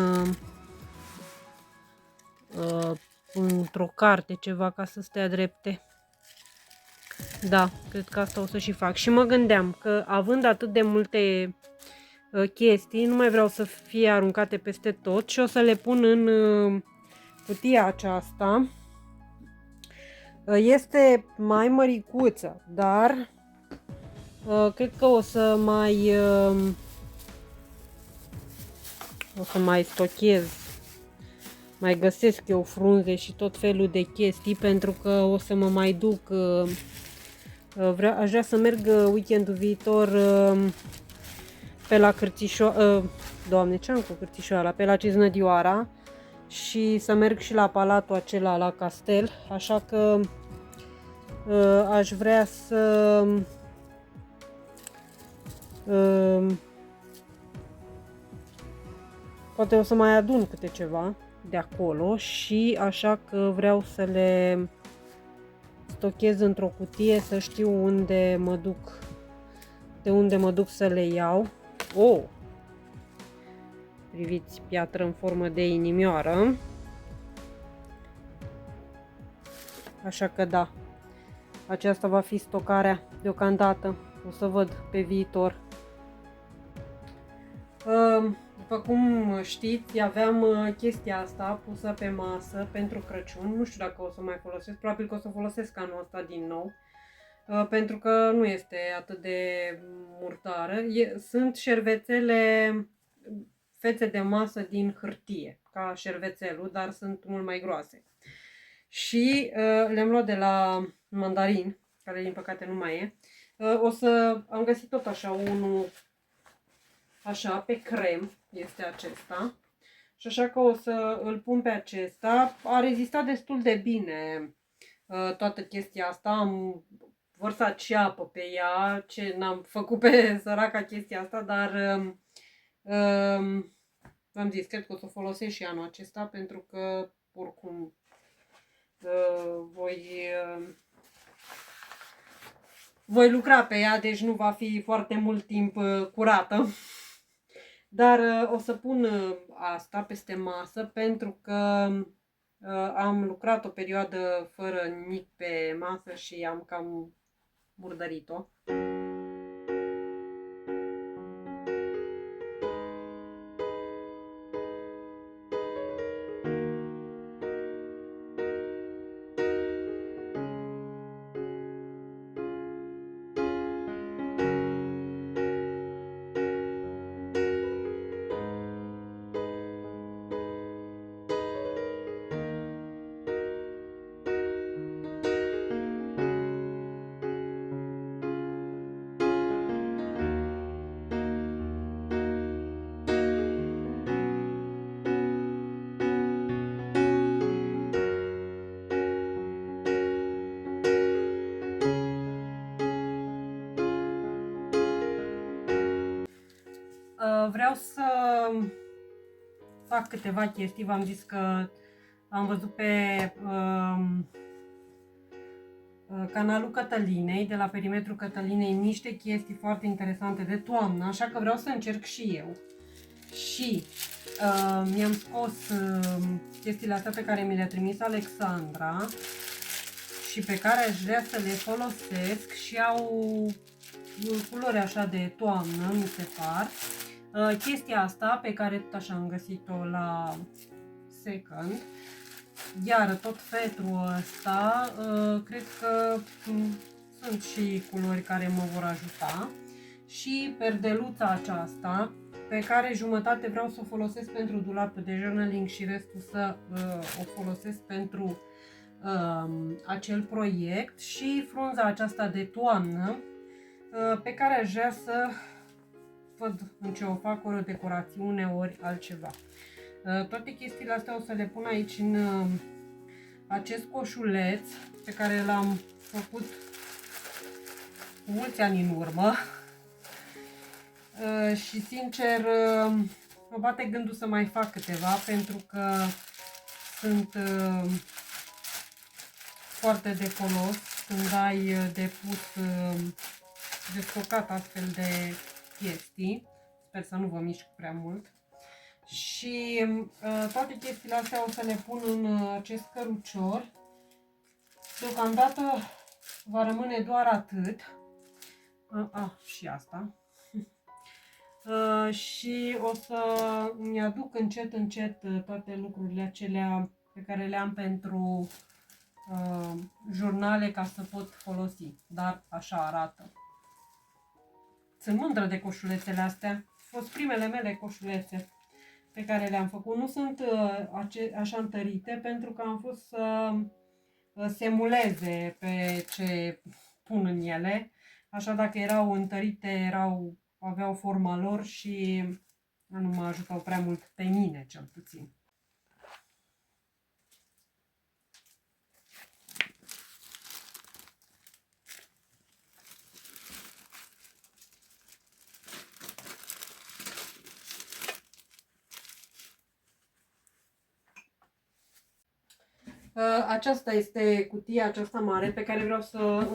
într-o carte, ceva, ca să stea drepte. Da, cred că asta o să și fac. Și mă gândeam că, având atât de multe chestii, nu mai vreau să fie aruncate peste tot și o să le pun în cutia aceasta. Este mai măricuță, dar cred că o să mai stochez, mai găsesc eu frunze și tot felul de chestii, pentru că o să mă mai duc, aș vrea să merg weekendul viitor pe la Cârțișoara, Doamne, ce am cu Cârțișoara, pe la Ciznădioara, și să merg și la palatul acela, la castel, așa că aș vrea să poate o să mai adun câte ceva de acolo și așa că vreau să le stochez într-o cutie, să știu unde mă duc, de unde mă duc să le iau. Oh! Priviți, piatră în formă de inimioară. Așa că da, aceasta va fi stocarea deocamdată. O să văd pe viitor. După cum știți, aveam chestia asta pusă pe masă pentru Crăciun. Nu știu dacă o să mai folosesc, probabil că o să folosesc anul ăsta din nou, pentru că nu este atât de murdară. Sunt șervețele, fețe de masă din hârtie, ca șervețelul, dar sunt mult mai groase. Și le-am luat de la Mandarin, care din păcate nu mai e. Am găsit tot așa unul, așa, pe crem, este acesta. Și așa că o să îl pun pe acesta. A rezistat destul de bine toată chestia asta. Am vărsat și apă pe ea, ce n-am făcut pe săraca chestia asta, dar v-am zis, cred că o să o folosesc și anul acesta, pentru că oricum voi lucra pe ea, deci nu va fi foarte mult timp curată. Dar o să pun asta peste masă pentru că am lucrat o perioadă fără nimic pe masă și am cam murdărit-o. Vreau să fac câteva chestii. V-am zis că am văzut pe canalul Cătălinei, de la Perimetrul Cătălinei, niște chestii foarte interesante de toamnă, așa că vreau să încerc și eu. Și mi-am scos chestiile astea pe care mi le-a trimis Alexandra și pe care aș vrea să le folosesc și au culori așa de toamnă, mi se par. Chestia asta pe care tot așa am găsit-o la Second, iar tot fetrul ăsta, cred că sunt și culori care mă vor ajuta. Și perdeluța aceasta, pe care jumătate vreau să o folosesc pentru dulap de journaling și restul să o folosesc pentru acel proiect, și frunza aceasta de toamnă, pe care aș vrea să văd în ce o fac, ori o decorațiune, ori altceva. Toate chestiile astea o să le pun aici în acest coșuleț pe care l-am făcut cu mulți ani în urmă. Și sincer mă bate gândul să mai fac câteva, pentru că sunt foarte de folos când ai de pus, de stocat astfel de chestii. Sper să nu vă mișc prea mult. Și toate chestiile astea o să le pun în acest cărucior. Deocamdată va rămâne doar atât. Și asta. Și o să îmi aduc încet, încet toate lucrurile acelea pe care le am pentru jurnale, ca să pot folosi. Dar așa arată. Sunt mândră de coșulețele astea. Au fost primele mele coșulețe pe care le-am făcut. Nu sunt așa întărite, pentru că am vrut să semuleze pe ce pun în ele. Așa, dacă erau întărite, aveau forma lor și nu mă ajutau prea mult pe mine, cel puțin. Aceasta este cutia aceasta mare în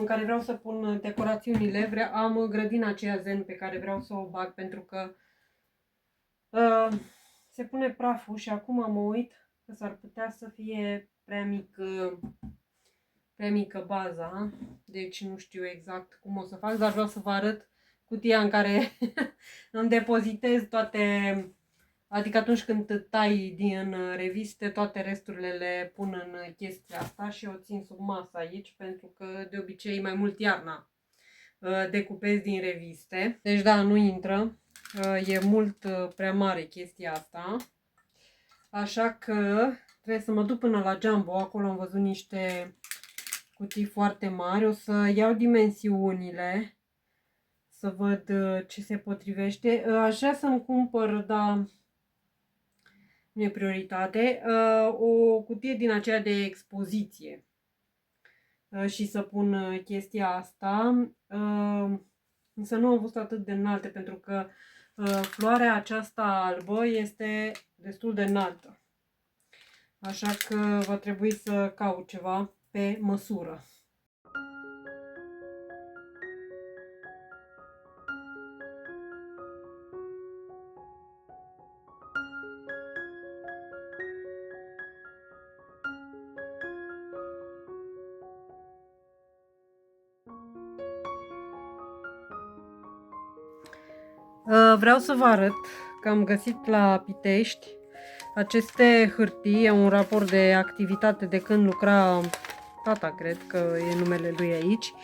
care vreau să pun decorațiunile. Am grădina aceea zen pe care vreau să o bag, pentru că se pune praful și acum mă uit că s-ar putea să fie prea mică baza. Deci nu știu exact cum o să fac, dar vreau să vă arăt cutia în care îmi depozitez toate. Adică atunci când tai din reviste, toate resturile le pun în chestia asta și o țin sub masă aici, pentru că de obicei mai mult iarna decupez din reviste. Deci da, nu intră, e mult prea mare chestia asta. Așa că trebuie să mă duc până la Jumbo, acolo am văzut niște cutii foarte mari. O să iau dimensiunile, să văd ce se potrivește. Aș vrea să-mi cumpăr, dar nu e prioritate, o cutie din aceea de expoziție și să pun chestia asta. Însă nu am văzut atât de înalte, pentru că floarea aceasta albă este destul de înaltă. Așa că va trebui să caut ceva pe măsură. Vreau să vă arăt că am găsit la Pitești aceste hârtii, e un raport de activitate de când lucra tata, cred că e numele lui aici.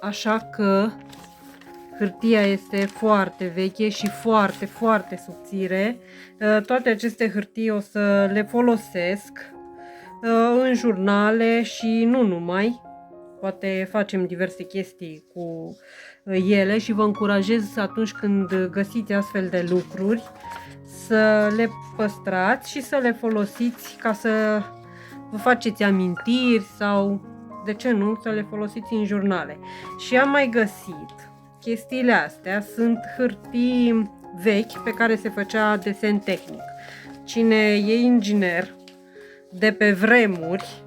Așa că hârtia este foarte veche și foarte, foarte subțire. Toate aceste hârtii o să le folosesc în jurnale și nu numai. Poate facem diverse chestii cu ele și vă încurajez atunci când găsiți astfel de lucruri să le păstrați și să le folosiți ca să vă faceți amintiri sau, de ce nu, să le folosiți în jurnale. Și am mai găsit chestiile astea, sunt hârtii vechi pe care se făcea desen tehnic. Cine e inginer de pe vremuri,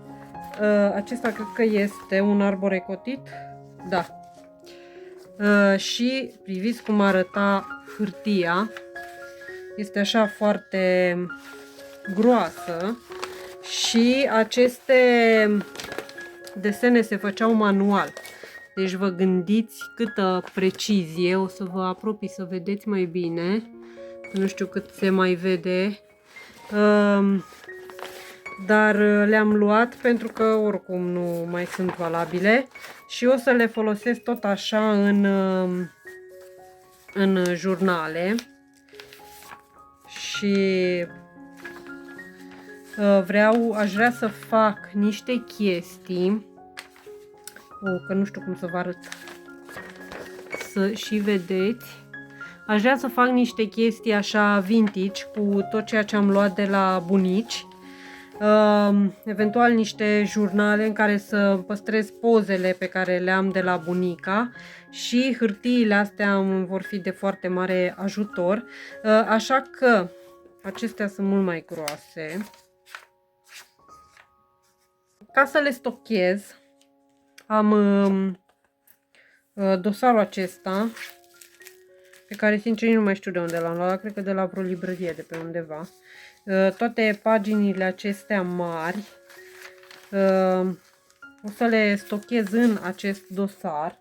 acesta cred că este un arbore cotit, da. Și priviți cum arăta hârtia, este așa foarte groasă și aceste desene se făceau manual. Deci vă gândiți câtă precizie, o să vă apropii să vedeți mai bine, nu știu cât se mai vede, dar le-am luat pentru că oricum nu mai sunt valabile și o să le folosesc tot așa în jurnale. Și aș vrea să fac niște chestii, că nu știu cum să vă arăt, să și vedeți. Aș vrea să fac niște chestii așa vintage cu tot ceea ce am luat de la bunici, eventual niște jurnale în care să păstrez pozele pe care le am de la bunica și hârtiile astea îmi vor fi de foarte mare ajutor, așa că acestea sunt mult mai groase. Ca să le stochez, am dosarul acesta, pe care sincer nu mai știu de unde l-am luat, cred că de la vreo librărie de pe undeva. Toate paginile acestea mari o să le stochez în acest dosar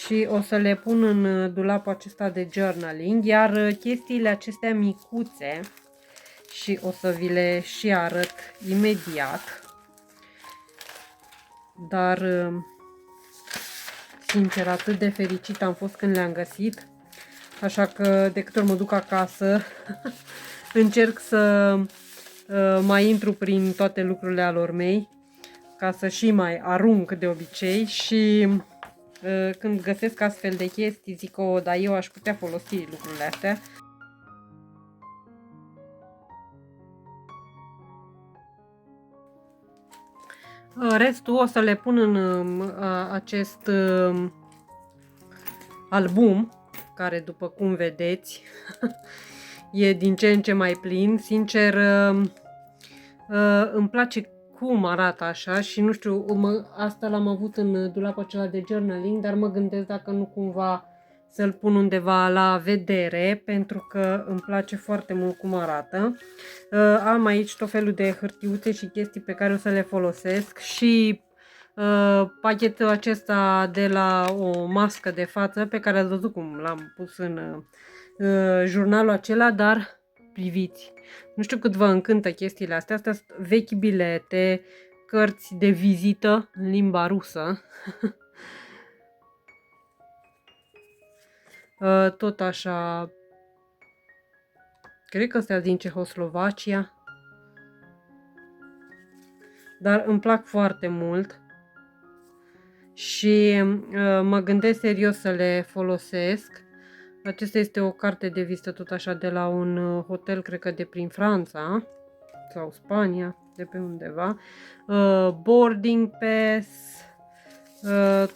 și o să le pun în dulapul acesta de journaling, iar chestiile acestea micuțe, și o să vi le și arăt imediat, dar sincer atât de fericit am fost când le-am găsit, așa că de câte ori mă duc acasă încerc să mai intru prin toate lucrurile alor mei ca să și mai arunc de obicei și când găsesc astfel de chestii zic, dar eu aș putea folosi lucrurile astea. Restul o să le pun în acest album, care după cum vedeți e din ce în ce mai plin. Sincer, îmi place cum arată așa și nu știu, asta l-am avut în dulapul acela de journaling, dar mă gândesc dacă nu cumva să-l pun undeva la vedere, pentru că îmi place foarte mult cum arată. Am aici tot felul de hârtiuțe și chestii pe care o să le folosesc și pachetul acesta de la o mască de față pe care ați văzut cum l-am pus în jurnalul acela, dar priviți. Nu știu cât vă încântă chestiile astea. Astea sunt vechi bilete, cărți de vizită în limba rusă. Tot așa, cred că astea din Cehoslovacia, dar îmi plac foarte mult și mă gândesc serios să le folosesc. Acesta este o carte de vizită tot așa de la un hotel, cred că de prin Franța sau Spania, de pe undeva. Boarding pass,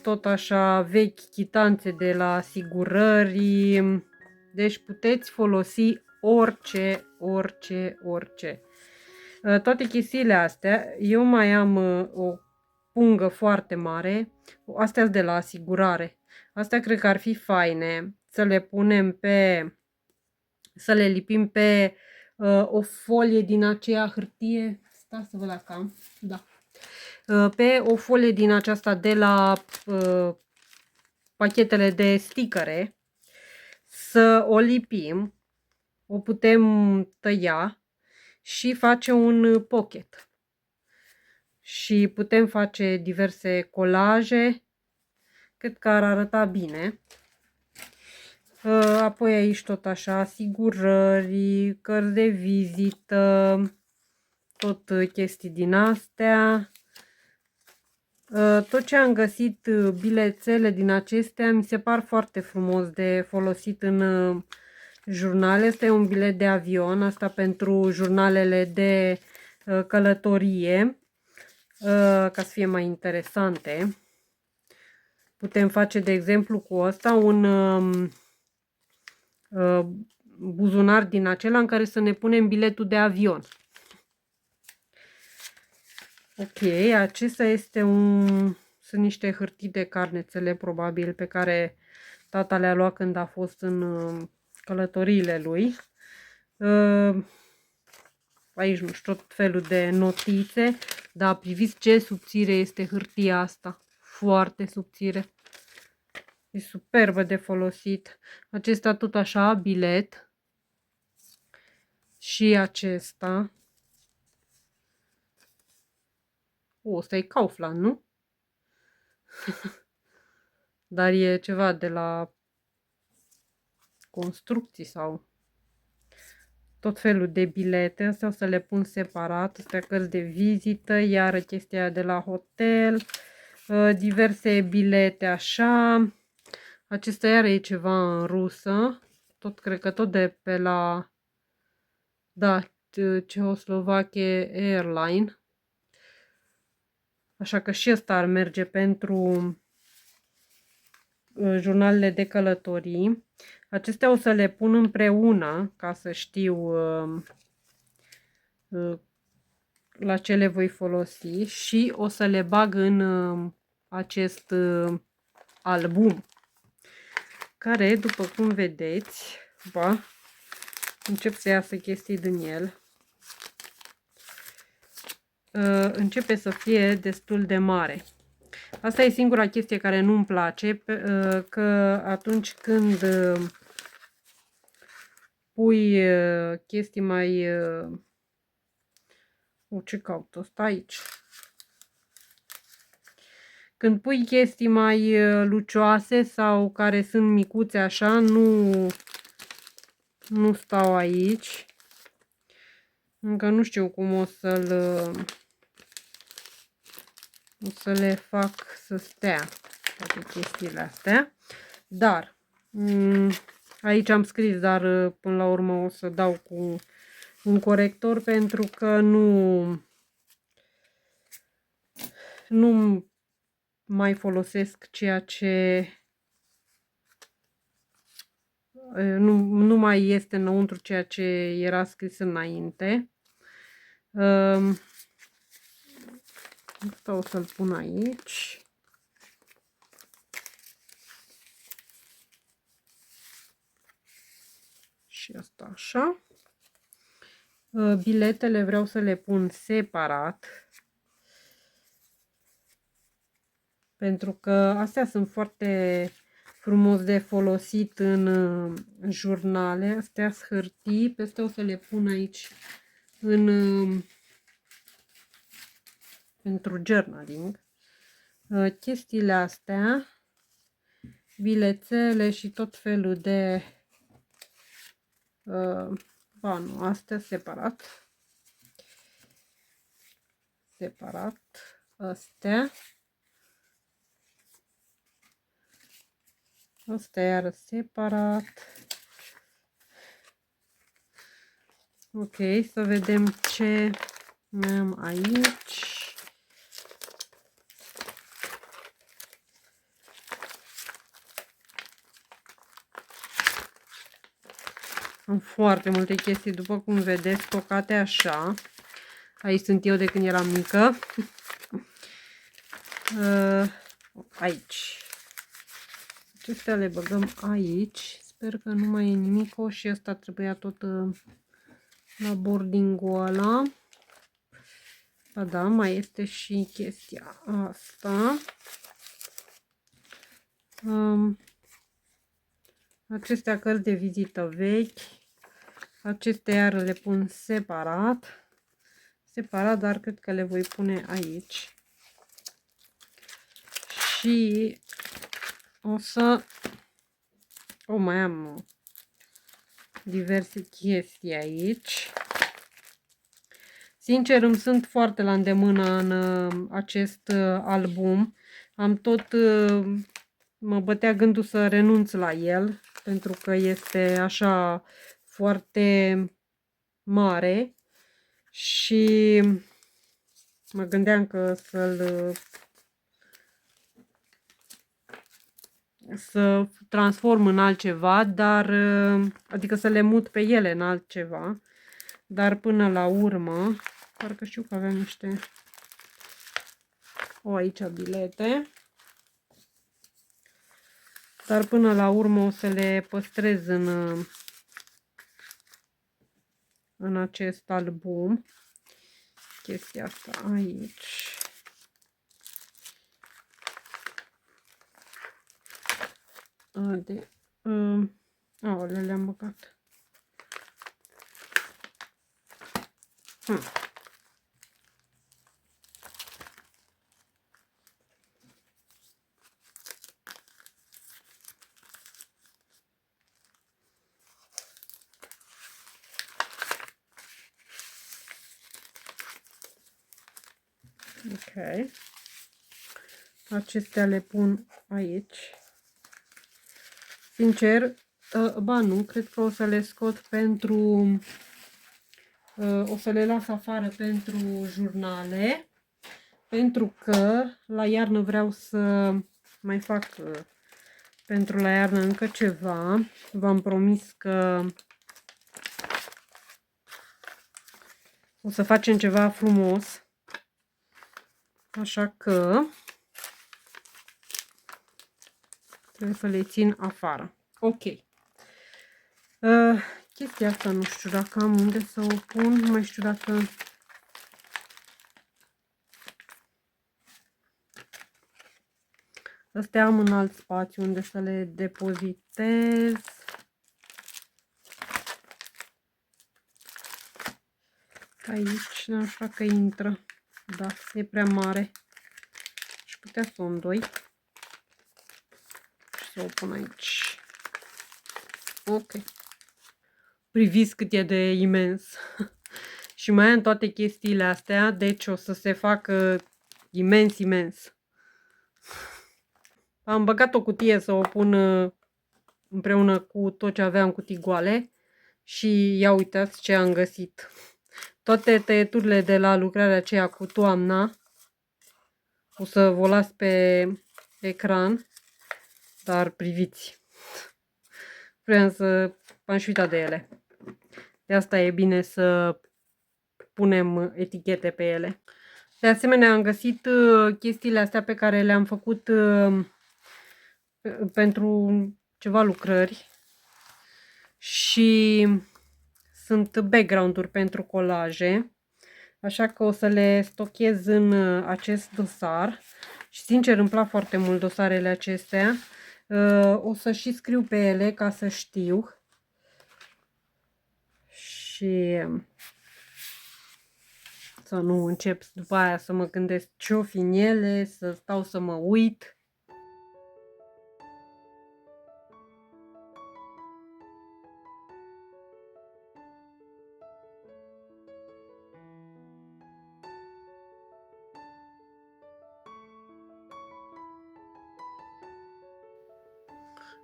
tot așa vechi chitanțe de la asigurări. Deci puteți folosi orice. Toate chestiile astea, eu mai am o pungă foarte mare, astea de la asigurare. Astea cred că ar fi faine să le punem să le lipim pe o folie din aceea hârtie. Stai să văd dacă am, da. Pe o folie din aceasta de la pachetele de stickere, să o lipim, o putem tăia și face un pocket. Și putem face diverse colaje, cred că ar arăta bine. Apoi aici tot așa, asigurări, cărți de vizită, tot chestii din astea. Tot ce am găsit, bilețele din acestea, mi se par foarte frumos de folosit în jurnale. Este un bilet de avion, asta pentru jurnalele de călătorie, ca să fie mai interesante. Putem face, de exemplu, cu ăsta un buzunar din acela în care să ne punem biletul de avion. Ok, acesta este sunt niște hârtii de carnețele, probabil, pe care tata le-a luat când a fost în călătoriile lui. Aici, nu știu, tot felul de notițe, dar priviți ce subțire este hârtia asta. Foarte subțire. E superbă de folosit. Acesta tot așa, bilet. Și acesta. Ăsta e Kaufland, nu? Dar e ceva de la construcții sau tot felul de bilete. Astea o să le pun separat. Astea cărți de vizită, iar chestia de la hotel, diverse bilete așa. Acesta iar e ceva în rusă. Tot, cred că tot de pe la, da, Cehoslovakia Airline. Așa că și ăsta ar merge pentru jurnalele de călătorii. Acestea o să le pun împreună ca să știu la ce le voi folosi și o să le bag în acest album, care, după cum vedeți, încep să iasă chestii din el. Începe să fie destul de mare. Asta e singura chestie care nu-mi place, că atunci când pui chestii mai... ce caut ăsta aici? Când pui chestii mai lucioase sau care sunt micuțe așa, nu stau aici. Încă nu știu cum o să le fac să stea toate chestiile astea. Dar aici am scris, dar până la urmă o să dau cu un corector pentru că nu mai folosesc ceea ce nu mai este înăuntru ceea ce era scris înainte. Asta o să-l pun aici. Și asta așa. Biletele vreau să le pun separat. Pentru că astea sunt foarte frumos de folosit în jurnale. Astea sunt hârtii. Peste o să le pun aici pentru journaling. Chestiile astea, bilețele și tot felul de nu, astea separat. Astea. Asta iar separat. Ok, să vedem ce mai am aici. Am foarte multe chestii, după cum vedeți, stocate așa. Aici sunt eu de când eram mică. Aici. Acestea le băgăm aici. Sper că nu mai e nimic. Și ăsta trebuia tot la boarding-ul ăla. Ba da, mai este și chestia asta. Acestea cărți de vizită vechi. Acestea iar le pun separat. Separat, dar cred că le voi pune aici. Și o să... mai am diverse chestii aici. Sincer, îmi sunt foarte la îndemână în acest album. Am tot... mă bătea gândul să renunț la el, pentru că este așa foarte mare și mă gândeam că să transform în altceva, dar adică să le mut pe ele în altceva, dar până la urmă, parcă știu că aveam niște, aici bilete, dar până la urmă o să le păstrez în acest album. Chestia asta aici. Le-am băgat. Ok. Acestea le pun aici. Sincer, ba nu, cred că o să le scot pentru... o să le las afară pentru jurnale. Pentru că la iarnă vreau să mai fac pentru la iarnă încă ceva. V-am promis că o să facem ceva frumos. Așa că trebuie să le țin afară. Ok. Chestia asta nu știu dacă am unde să o pun. Nu mai știu dacă... Astea am în alt spațiu unde să le depozitez. Aici, nu știu dacă intră. Da, e prea mare. Și putea să o îndoi. Și să o pun aici. Ok. Priviți cât e de imens. Și mai am toate chestiile astea, deci o să se facă imens, imens. Am băgat o cutie să o pun împreună cu tot ce aveam, cutii goale. Și ia uitați ce am găsit. Toate tăieturile de la lucrarea aceea cu toamna. O să vă las pe ecran. Dar priviți. Vreau să m-am și uitat de ele. De asta e bine să punem etichete pe ele. De asemenea, am găsit chestiile astea pe care le-am făcut pentru ceva lucrări. Și sunt background-uri pentru colaje. Așa că o să le stochez în acest dosar. Și sincer îmi plac foarte mult dosarele acestea. O să și scriu pe ele ca să știu. Și să nu încep după aia să mă gândesc ce-o fi în ele, să stau să mă uit.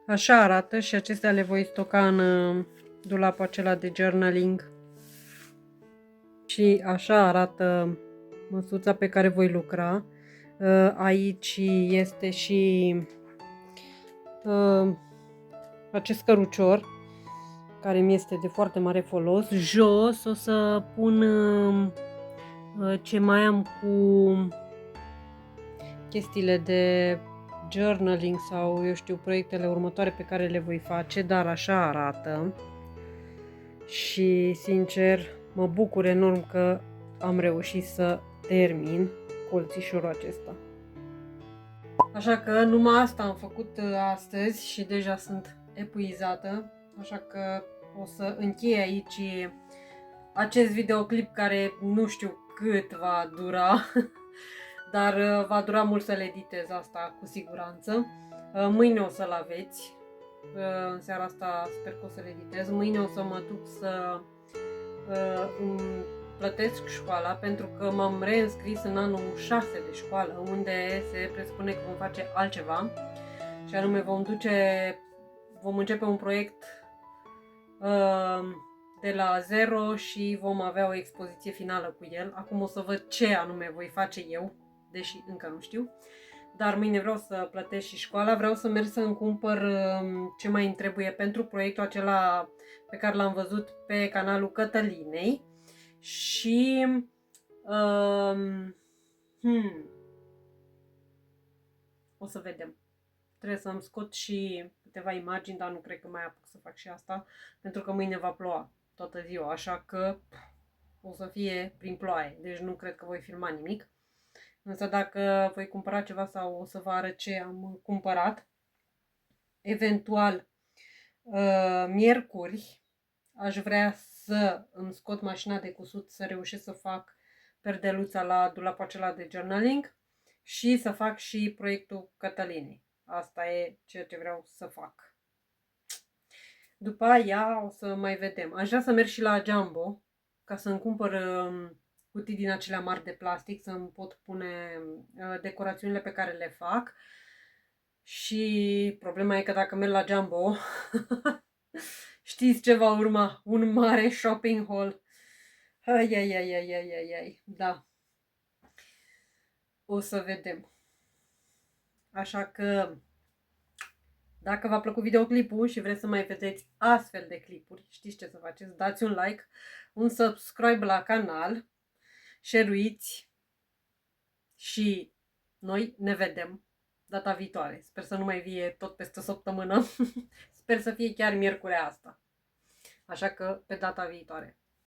Așa arată și acestea le voi stoca în dulapul acela de journaling. Și așa arată măsuța pe care voi lucra. Aici este și acest cărucior care mi este de foarte mare folos. Jos o să pun ce mai am cu chestiile de journaling sau, eu știu, proiectele următoare pe care le voi face, dar așa arată. Și, sincer, mă bucur enorm că am reușit să termin colțișorul acesta. Așa că numai asta am făcut astăzi și deja sunt epuizată, așa că o să închei aici acest videoclip care nu știu cât va dura, dar va dura mult să-l editez, asta cu siguranță. Mâine o să-l aveți, în seara asta sper că o să-l editez. Mâine o să mă duc să îmi plătesc școala, pentru că m-am reînscris în anul 6 de școală, unde se presupune că vom face altceva, și anume vom începe un proiect de la zero și vom avea o expoziție finală cu el. Acum o să văd ce anume voi face eu, deși încă nu știu. Dar mâine vreau să plătesc și școala, vreau să merg să îmi cumpăr ce mai îmi trebuie pentru proiectul acela pe care l-am văzut pe canalul Cătălinei. Și o să vedem. Trebuie să-mi scot și câteva imagini, dar nu cred că mai apuc să fac și asta, pentru că mâine va ploua toată ziua, așa că o să fie prin ploaie, deci nu cred că voi filma nimic. Însă dacă voi cumpăra ceva sau o să vă arăt ce am cumpărat, eventual miercuri aș vrea să îmi scot mașina de cusut, să reușesc să fac perdeluța la dulapul acela de journaling și să fac și proiectul Cătălinei. Asta e ceea ce vreau să fac. După aia o să mai vedem. Aș vrea să merg și la Jumbo ca să-mi cumpăr cutii din acelea mari de plastic, să-mi pot pune decorațiunile pe care le fac. Și problema e că dacă merg la Jumbo știți ce va urma? Un mare shopping haul. Ai, da. O să vedem. Așa că dacă v-a plăcut videoclipul și vreți să mai vedeți astfel de clipuri, știți ce să faceți? Dați un like, un subscribe la canal, share-uiți și noi ne vedem data viitoare. Sper să nu mai fie tot peste o săptămână. Sper să fie chiar miercurea asta. Așa că pe data viitoare.